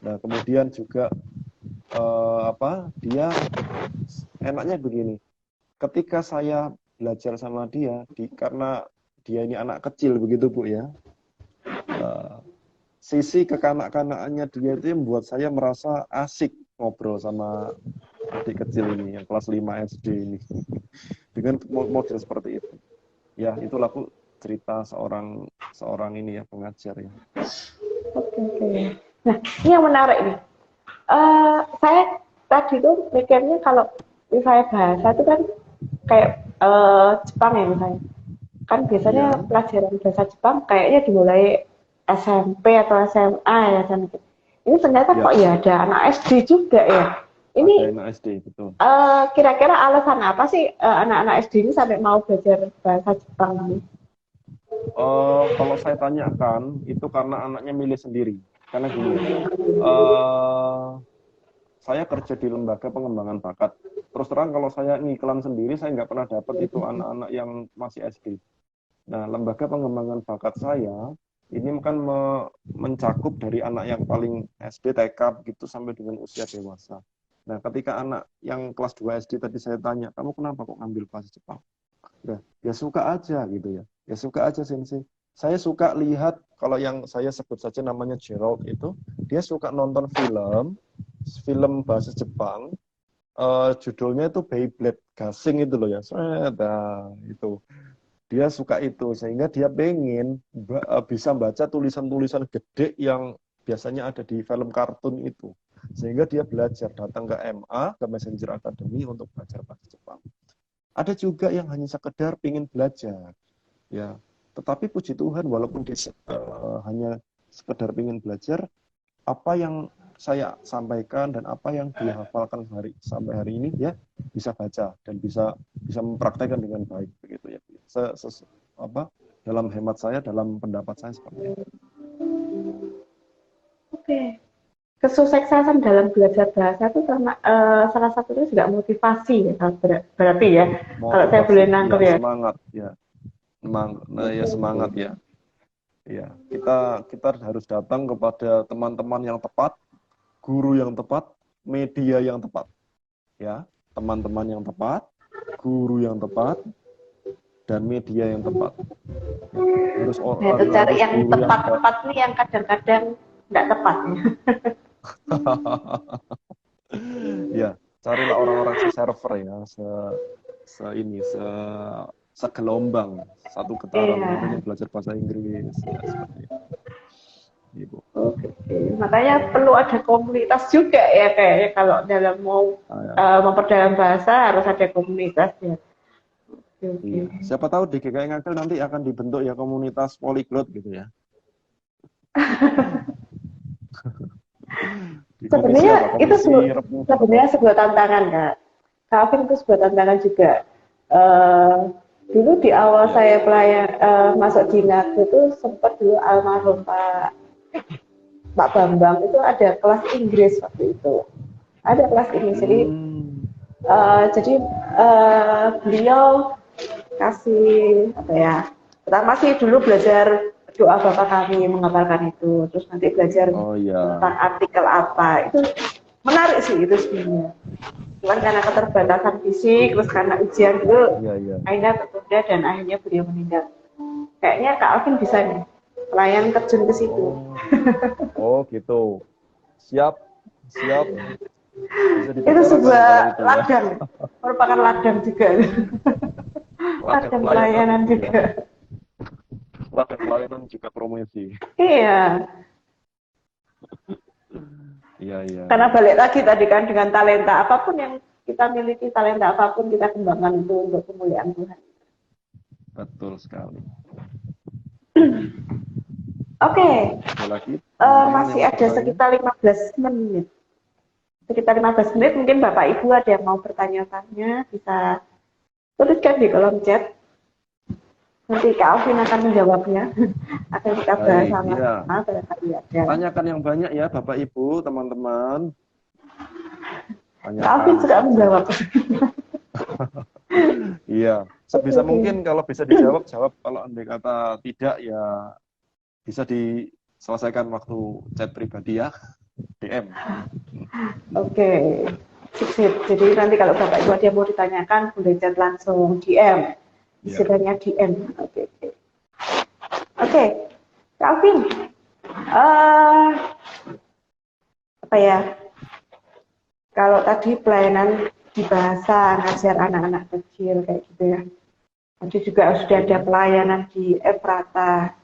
Nah, kemudian juga dia enaknya begini. Ketika saya belajar sama dia, karena dia ini anak kecil begitu Bu ya. Sisi kekanak-kanakannya dia itu yang membuat saya merasa asik ngobrol sama adik kecil ini yang kelas 5 SD ini. Dengan model seperti itu. Ya, itulah Bu cerita seorang ini ya, pengajar ya. Oke. Nah, ini yang menarik nih. Saya tadi tuh mikirnya kalau misalnya bahasa itu kan kayak Jepang ya misalnya. Kan biasanya pelajaran bahasa Jepang kayaknya dimulai SMP atau SMA ya dan ini ternyata Ya, kok ya ada anak SD juga ya. Ini ada yang SD, betul. kira-kira alasan apa sih anak-anak SD ini sampai mau belajar bahasa Jepang ini? Kalau saya tanyakan, itu karena anaknya milih sendiri. Karena gini ya, eh saya kerja di lembaga pengembangan bakat. Terus terang kalau saya ngiklan sendiri, saya nggak pernah dapat itu anak-anak yang masih SD. Nah, lembaga pengembangan bakat saya ini kan mencakup dari anak yang paling SD, TK, begitu sampai dengan usia dewasa. Nah, ketika anak yang kelas 2 SD tadi saya tanya, kamu kenapa kok ngambil bahasa Jepang? Ya, ya suka aja gitu ya. Ya suka aja sensei. Saya suka lihat kalau yang saya sebut saja namanya Gerald itu, dia suka nonton film bahasa Jepang, judulnya itu Beyblade Gasing itu loh ya. Nah, itu. Dia suka itu sehingga dia pengen bisa baca tulisan-tulisan gede yang biasanya ada di film kartun itu. Sehingga dia belajar datang ke MA, ke Messenger Academy untuk belajar bahasa Jepang. Ada juga yang hanya sekedar ingin belajar, ya. Tetapi puji Tuhan, walaupun dia hanya sekedar ingin belajar, apa yang saya sampaikan dan apa yang dia hafalkan sampai hari ini, dia bisa baca dan bisa mempraktekkan dengan baik, begitu ya. Apa, dalam hemat saya, dalam pendapat saya seperti itu. Oke. Kesuksesan dalam belajar bahasa itu karena salah satunya juga motivasi ya berarti ya kalau saya Motivasi, boleh ya nangkep ya. semangat, ya. Nah, ya semangat ya. Ya, kita harus datang kepada teman-teman yang tepat, guru yang tepat, media yang tepat, ya, teman-teman yang tepat, guru yang tepat, dan media yang tepat. Harus Nah, itu cari harus yang guru yang tepat. tepat-tepat nih yang kadang-kadang nggak tepat ya. Ya, carilah orang-orang se-server ya, se ini segelombang, satu getaran. Iya. Makanya belajar bahasa Inggris ya seperti itu. Ibu. Oke. Makanya perlu ada komunitas juga ya kayaknya kalau dalam mau Ah, ya. memperdalam bahasa harus ada komunitas ya. Oke, oke. Iya, siapa tahu di GKI Ngagel nanti akan dibentuk ya komunitas polyglot gitu ya. Di komisi Sebenarnya apa? itu Komisi Remu. sebenarnya sebuah tantangan kak. Calvin itu sebuah tantangan juga. Eh, Dulu di awal Ya. saya masuk dinas itu sempat dulu almarhum Pak Bambang itu ada kelas Inggris waktu itu. Ada kelas Inggris Hmm. jadi beliau kasih apa ya? Pertama sih dulu belajar doa Bapak kami menghafalkan itu, terus nanti belajar Oh ya. tentang artikel apa itu menarik sih itu sebenarnya. Cuman karena keterbatasan fisik, terus karena ujian dulu, Iya, iya. akhirnya tertunda dan akhirnya beliau meninggal. Kayaknya Kak Alvin bisa nih pelayan terjun ke situ. Oh. Oh gitu. Siap, siap. Bisa Itu dibicarakan sebuah kalau itu ya. ladang, merupakan ladang juga. Ladang Ladang pelayanan pelayanan gitu ya. juga. Ladang pelayanan juga promosi. Iya, Iya, iya, karena iya. balik lagi tadi kan dengan talenta apapun yang kita miliki, talenta apapun kita kembangkan itu untuk kemuliaan Tuhan. Betul sekali. Oke, Ada lagi teman-teman yang masih mau ada bertanya? sekitar 15 menit. Sekitar 15 menit mungkin Bapak Ibu ada yang mau bertanya-tanya, bisa tuliskan di kolom chat. Nanti Kak Alvin akan menjawabnya. Akan kita bahas Baik, ya. sama-sama barangkali ada. Tanyakan yang banyak ya Bapak Ibu, teman-teman. Kak Alvin Tanyakan sudah saja. menjawab. Iya, sebisa mungkin kalau bisa dijawab, jawab. Kalau andai kata tidak, ya bisa diselesaikan waktu chat pribadi ya, DM. Oke, sip. Jadi nanti kalau Bapak Ibu ada yang mau ditanyakan, boleh chat langsung DM. Ya. Istilahnya DM. Oke. Kak Alvin, eh, apa ya? Kalau tadi pelayanan di bahasa, ngajar anak-anak kecil kayak gitu ya. Tadi juga sudah ada pelayanan di Efrata.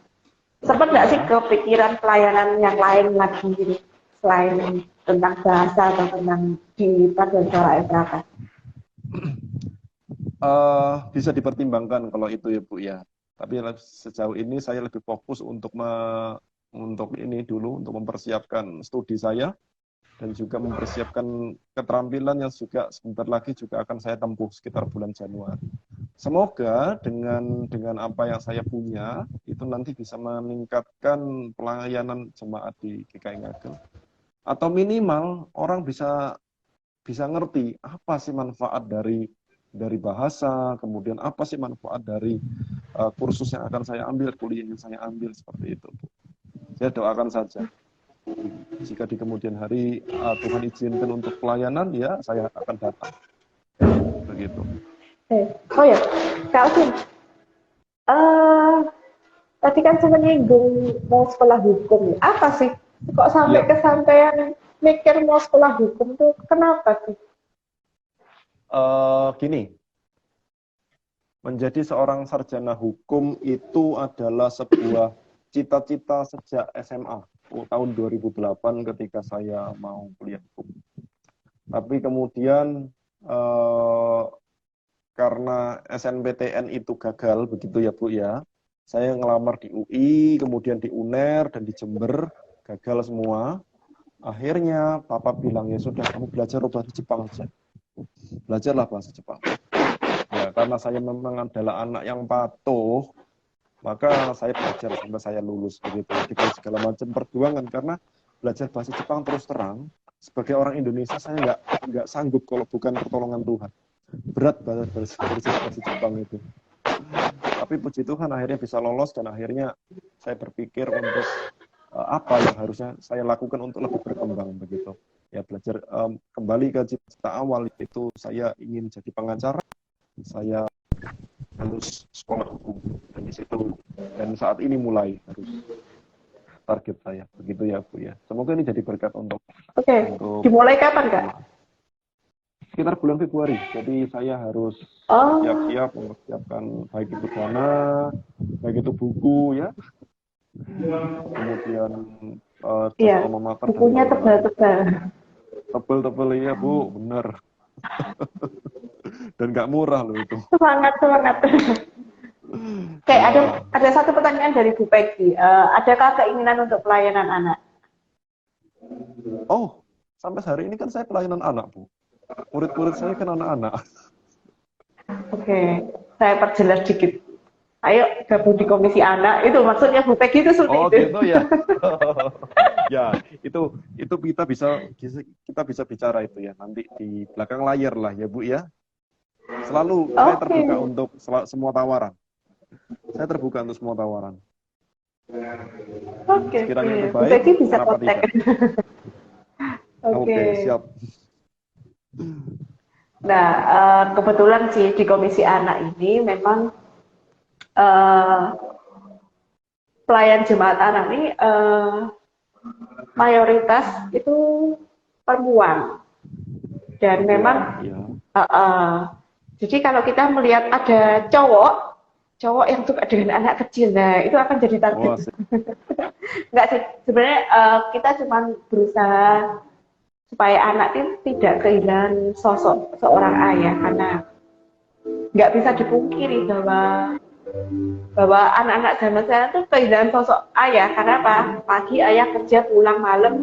Sempat nggak sih kepikiran pelayanan yang lain lagi gitu, selain tentang bahasa atau tentang di Paduan Suara Efrata? Bisa dipertimbangkan kalau itu ya Bu ya. Tapi sejauh ini saya lebih fokus untuk untuk ini dulu, untuk mempersiapkan studi saya dan juga mempersiapkan keterampilan yang juga sebentar lagi juga akan saya tempuh sekitar bulan Januari. Semoga dengan apa yang saya punya itu nanti bisa meningkatkan pelayanan jemaat di GKI Ngagel, atau minimal orang bisa ngerti apa sih manfaat dari bahasa, kemudian apa sih manfaat dari kursus yang akan saya ambil, kuliah yang saya ambil, seperti itu. Saya doakan saja. Jika di kemudian hari Tuhan izinkan untuk pelayanan, ya saya akan datang. Begitu. Oh ya, Kak Alvin, tadi kan sempat nyinggung mau sekolah hukum. Apa sih? Kok sampai kesampaian mikir mau sekolah hukum tuh kenapa sih? Gini, menjadi seorang sarjana hukum itu adalah sebuah cita-cita sejak SMA, tahun 2008 ketika saya mau kuliah hukum. Tapi kemudian karena SNPTN itu gagal, begitu ya Bu ya, saya ngelamar di UI, kemudian di UNER, dan di Jember, gagal semua. Akhirnya Papa bilang, ya sudah, kamu belajar bahasa Jepang aja. Belajarlah bahasa Jepang. Ya, karena saya memang adalah anak yang patuh, maka saya belajar sampai saya lulus begitu. Dengan segala macam perjuangan, karena belajar bahasa Jepang terus terang, sebagai orang Indonesia saya nggak sanggup kalau bukan pertolongan Tuhan. Berat banget bahasa Jepang itu. Tapi puji Tuhan akhirnya bisa lolos, dan akhirnya saya berpikir untuk apa yang harusnya saya lakukan untuk lebih berkembang begitu. Ya, belajar kembali ke cita-cita awal, itu saya ingin jadi pengacara. Saya harus sekolah hukum, dan di situ, dan saat ini mulai harus target saya begitu ya Bu ya. Semoga ini jadi berkat untuk Dimulai kapan Kak? Sekitar bulan Februari. Jadi saya harus siap-siap mempersiapkan baik itu dana, baik itu buku ya, kemudian bukunya tebal-tebal. Tebel ya Bu, bener. Dan nggak murah loh itu. Semangat. Kayak ada satu pertanyaan dari Bu Peggy. Adakah keinginan untuk pelayanan anak? Oh, sampai hari ini kan saya pelayanan anak Bu. Murid-murid saya kan anak-anak. Oke, saya perjelas dikit. Ayo gabung di komisi anak, itu maksudnya Bu Peggy itu seperti itu. Oh gitu ya. Ya, itu kita bisa bicara itu ya nanti di belakang layar lah ya Bu ya. Selalu saya terbuka untuk semua tawaran. Saya terbuka untuk semua tawaran. Sekiranya itu baik, Peggy bisa kenapa kontak. Oke, siap. Nah, kebetulan sih di komisi anak ini memang pelayan jemaat anak ini mayoritas itu perempuan, dan memang jadi kalau kita melihat ada cowok yang suka dengan anak kecil, nah itu akan jadi target. Enggak sih, sebenarnya kita cuma berusaha supaya anak itu tidak kehilangan sosok seorang ayah, karena nggak bisa dipungkiri bahwa anak-anak zaman sekarang itu kehilangan sosok ayah. Karena apa? Pagi ayah kerja, pulang malam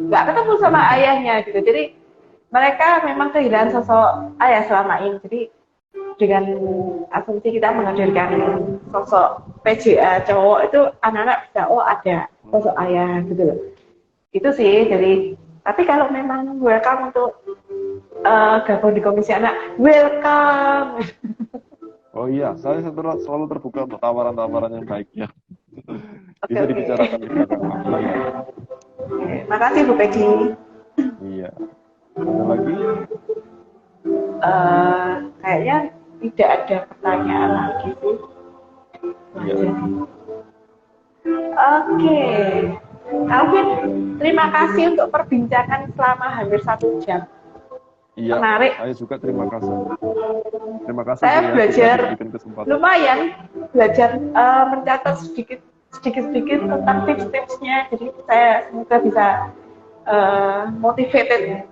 nggak ketemu sama ayahnya gitu. Jadi mereka memang kehilangan sosok ayah selama ini. Jadi dengan asumsi kita menghadirkan sosok PJA cowok, itu anak-anak bisa ada sosok ayah gitu loh. Itu sih. Jadi tapi kalau memang welcome untuk gabung di komisi anak, welcome. Oh iya, saya selalu terbuka untuk tawaran-tawaran yang baik ya. Bisa dibicarakan di belakang layar. Makasih Bu Peggy. Iya. Ada lagi? Kayaknya tidak ada pertanyaan lagi sih. Iya. Oke. Alvin, terima kasih untuk perbincangan selama hampir 1 jam. Iya, menarik. Saya juga terima kasih. Terima kasih. Saya belajar lumayan, mencatat sedikit tentang tips-tipsnya. Jadi saya semoga bisa motivated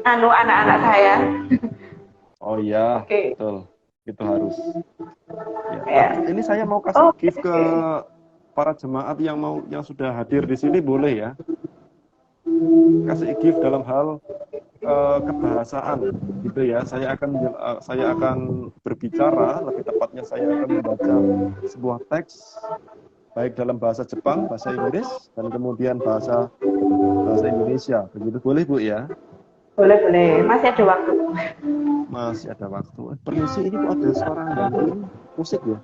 anak-anak saya. Oh iya, betul. Itu harus. Ya. Ini saya mau kasih gift ke para jemaat yang sudah hadir di sini boleh ya kasih gift dalam hal kebahasaan gitu ya. Saya akan berbicara, lebih tepatnya saya akan membaca sebuah teks baik dalam bahasa Jepang, bahasa Inggris, dan kemudian bahasa Indonesia. Begitu boleh Bu ya? Boleh, boleh. Masih ada waktu. Masih ada waktu. Permisi, ini kok ada suara gangguan musik ya?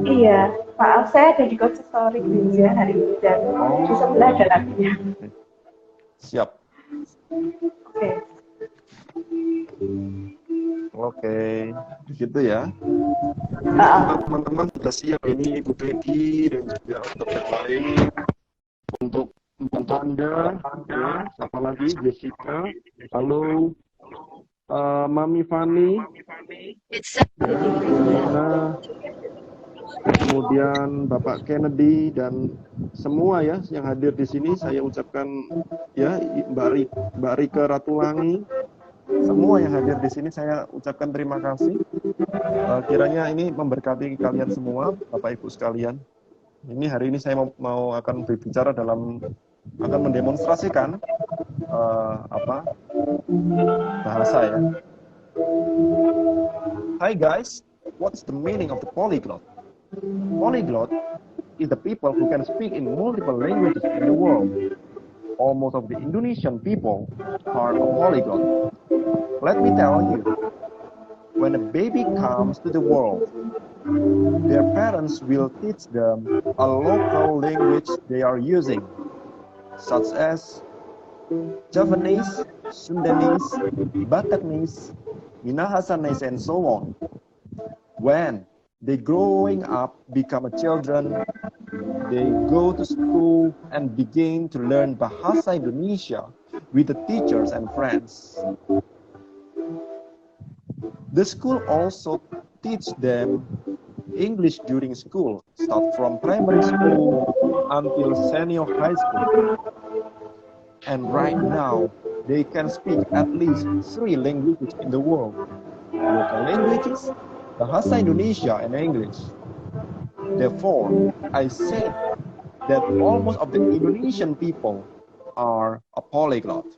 Iya, maaf saya ada di konsesori gereja hari ini dan di sebelah ada lagunya. Siap. Oke. Oke, begitu ya. Ini teman-teman sudah siap ini Ibu Peggy dan juga untuk yang lain untuk membantu Anda, ya, apalagi Jessica, halo, Mami Fani, ya, Nina, kemudian Bapak Kennedy dan semua ya yang hadir di sini saya ucapkan ya Mbak Rika Ratulangi, semua yang hadir di sini saya ucapkan terima kasih. Kiranya ini memberkati kalian semua, Bapak Ibu sekalian. Ini hari ini saya mau akan berbicara akan mendemonstrasikan bahasa ya. Hi guys, what's the meaning of the polyglot? Polyglot is the people who can speak in multiple languages in the world. Almost of the Indonesian people are a polyglot. Let me tell you, when a baby comes to the world, their parents will teach them a local language they are using, such as Javanese, Sundanese, Bataknese, Minahasanese, and so on. When they growing up, become children, they go to school and begin to learn Bahasa Indonesia with the teachers and friends. The school also teach them English during school, start from primary school until senior high school. And right now, they can speak at least 3 languages in the world. Local languages, Bahasa Indonesia, and English. Therefore, I say that almost of the Indonesian people are a polyglot.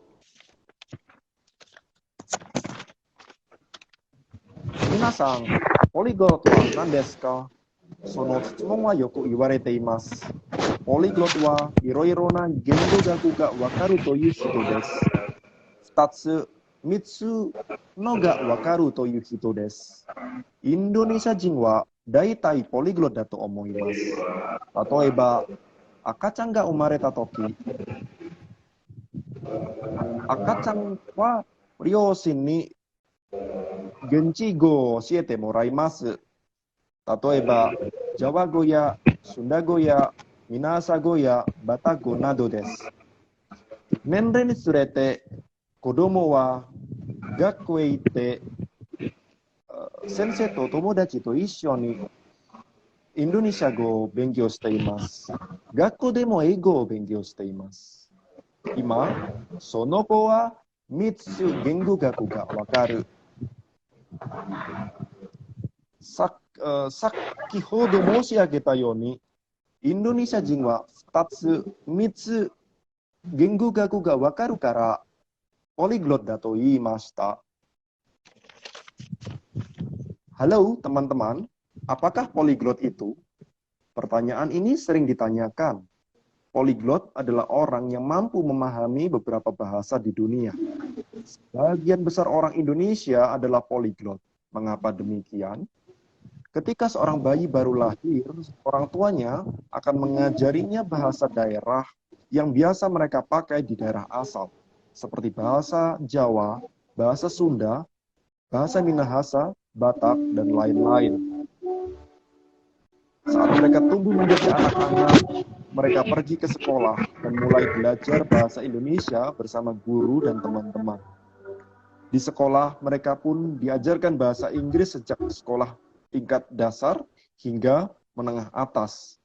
Minasan, polyglot wa nan desu ka? Sono tsumon wa yoku iwarete imasu. Polyglot wa iroiro na gengo gaku ga wakaru toいう人です。2つ、3つのがわかるという人です。インドネシア人は大体ポリグロットだと思います。例えば、赤ちゃんが生まれたとき、赤ちゃんは両親に現地語を教えてもらいます。例えば、ジャワ語やスンダ語やミナーサ語やバタ語などです。年齢につれて子供は学校へ行って先生と友達と一緒にインドネシア語を勉強しています。学校でも英語を勉強しています。今、その子は3つ言語学がわかる。先ほど申し上げたように、インドネシア人は2つ、3つ言語学がわかるから、ポリグロットだと言いました。Halo teman-teman, apakah polyglot itu? Pertanyaan ini sering ditanyakan. Polyglot adalah orang yang mampu memahami beberapa bahasa di dunia. Sebagian besar orang Indonesia adalah polyglot. Mengapa demikian? Ketika seorang bayi baru lahir, orang tuanya akan mengajarinya bahasa daerah yang biasa mereka pakai di daerah asal, seperti bahasa Jawa, bahasa Sunda, bahasa Minahasa, Batak, dan lain-lain. Saat mereka tumbuh menjadi anak-anak, mereka pergi ke sekolah dan mulai belajar bahasa Indonesia bersama guru dan teman-teman. Di sekolah, mereka pun diajarkan bahasa Inggris sejak sekolah tingkat dasar hingga menengah atas.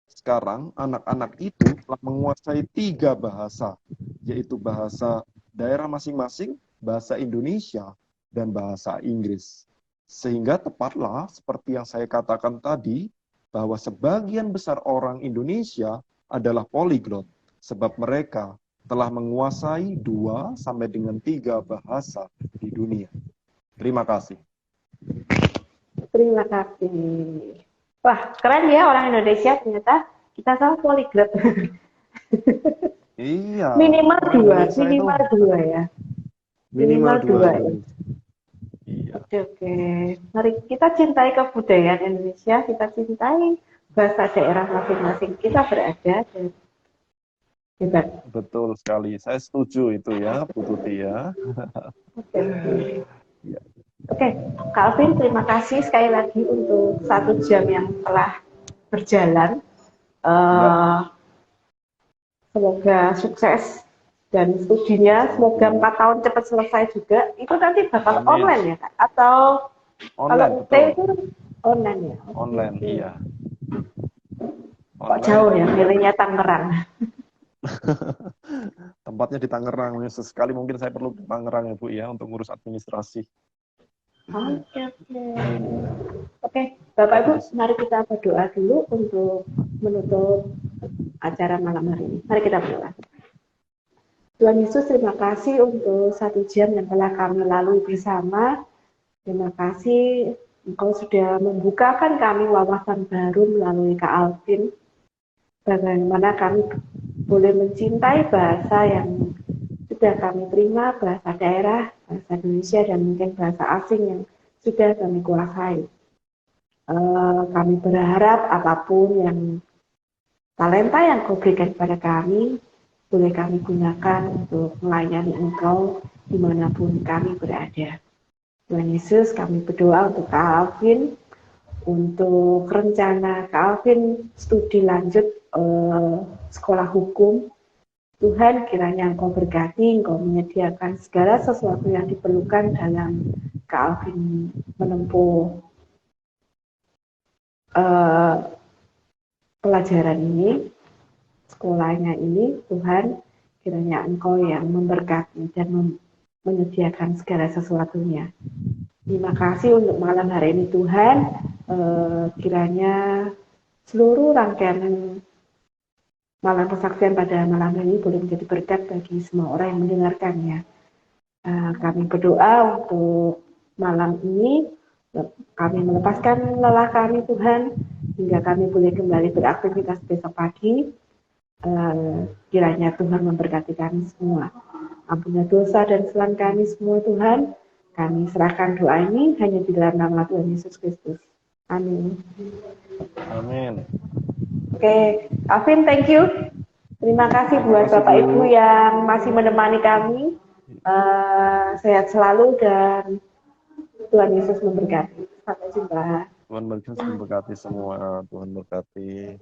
Sekarang, anak-anak itu telah menguasai 3 bahasa, yaitu bahasa daerah masing-masing, bahasa Indonesia, dan bahasa Inggris. Sehingga tepatlah seperti yang saya katakan tadi, bahwa sebagian besar orang Indonesia adalah polyglot, sebab mereka telah menguasai 2 sampai dengan 3 bahasa di dunia. Terima kasih. Terima kasih. Wah, keren ya orang Indonesia ternyata kita sama polyglot. Iya, Minimal orang dua, Indonesia itu minimal dua ya. minimal Minimal 2 dua ya. Indonesia. Iya, Oke, oke. Mari kita cintai kebudayaan Indonesia, kita cintai bahasa daerah masing-masing kita berada dan hebat. betul sekali. Saya setuju itu ya, Bu Tuti ya. Oke, oke. Iya. Oke, Kak Alvin, terima kasih sekali lagi untuk 1 jam yang telah berjalan. Ya, Eh, Semoga sukses dan studinya semoga 4 tahun cepat selesai juga. Itu nanti bakal amin. online ya Kak? Atau kalau Online, UT betul. itu online ya? Oke, Online, oke. iya. Kok Online jauh ya, dan milihnya Tangerang. tempatnya di Tangerang. Sesekali mungkin saya perlu ke Tangerang ya Bu ya untuk ngurus administrasi. Oke, oke. Oke, Bapak Ibu, mari kita berdoa dulu untuk menutup acara malam hari ini. Mari kita berdoa. Tuhan Yesus, terima kasih untuk 1 jam yang telah kami lalui bersama. Terima kasih Engkau sudah membukakan kami wawasan baru melalui Kak Alvin. Bagaimana kami boleh mencintai bahasa yang sudah kami terima, bahasa daerah, bahasa Indonesia, dan mungkin bahasa asing yang sudah kami kuasai. Kami berharap apapun yang talenta yang kau berikan kepada kami, boleh kami gunakan untuk melayani Engkau dimanapun kami berada. Tuhan Yesus, kami berdoa untuk Kak Alvin, untuk rencana Kak Alvin studi lanjut sekolah hukum. Tuhan, kiranya Engkau berkati, Engkau menyediakan segala sesuatu yang diperlukan dalam Kak Alvin menempuh pelajaran ini, sekolahnya ini. Tuhan, kiranya Engkau yang memberkati dan menyediakan segala sesuatunya. Terima kasih untuk malam hari ini Tuhan. Kiranya seluruh rangkaian malam kesaksian pada malam ini boleh menjadi berkat bagi semua orang yang mendengarkannya. Kami berdoa untuk malam ini, kami melepaskan lelah kami Tuhan, hingga kami boleh kembali beraktivitas besok pagi. Kiranya Tuhan memberkati kami semua. Ampuni dosa dan kesalahan kami semua Tuhan. Kami serahkan doa ini hanya di dalam nama Tuhan Yesus Kristus. Amin. Amin. Oke, Alvin, thank you. Terima kasih Terima buat kasih Bapak Bu. Ibu yang masih menemani kami. Sehat selalu dan Tuhan Yesus memberkati. Sampai jumpa. Tuhan memberkati semua. Tuhan memberkati.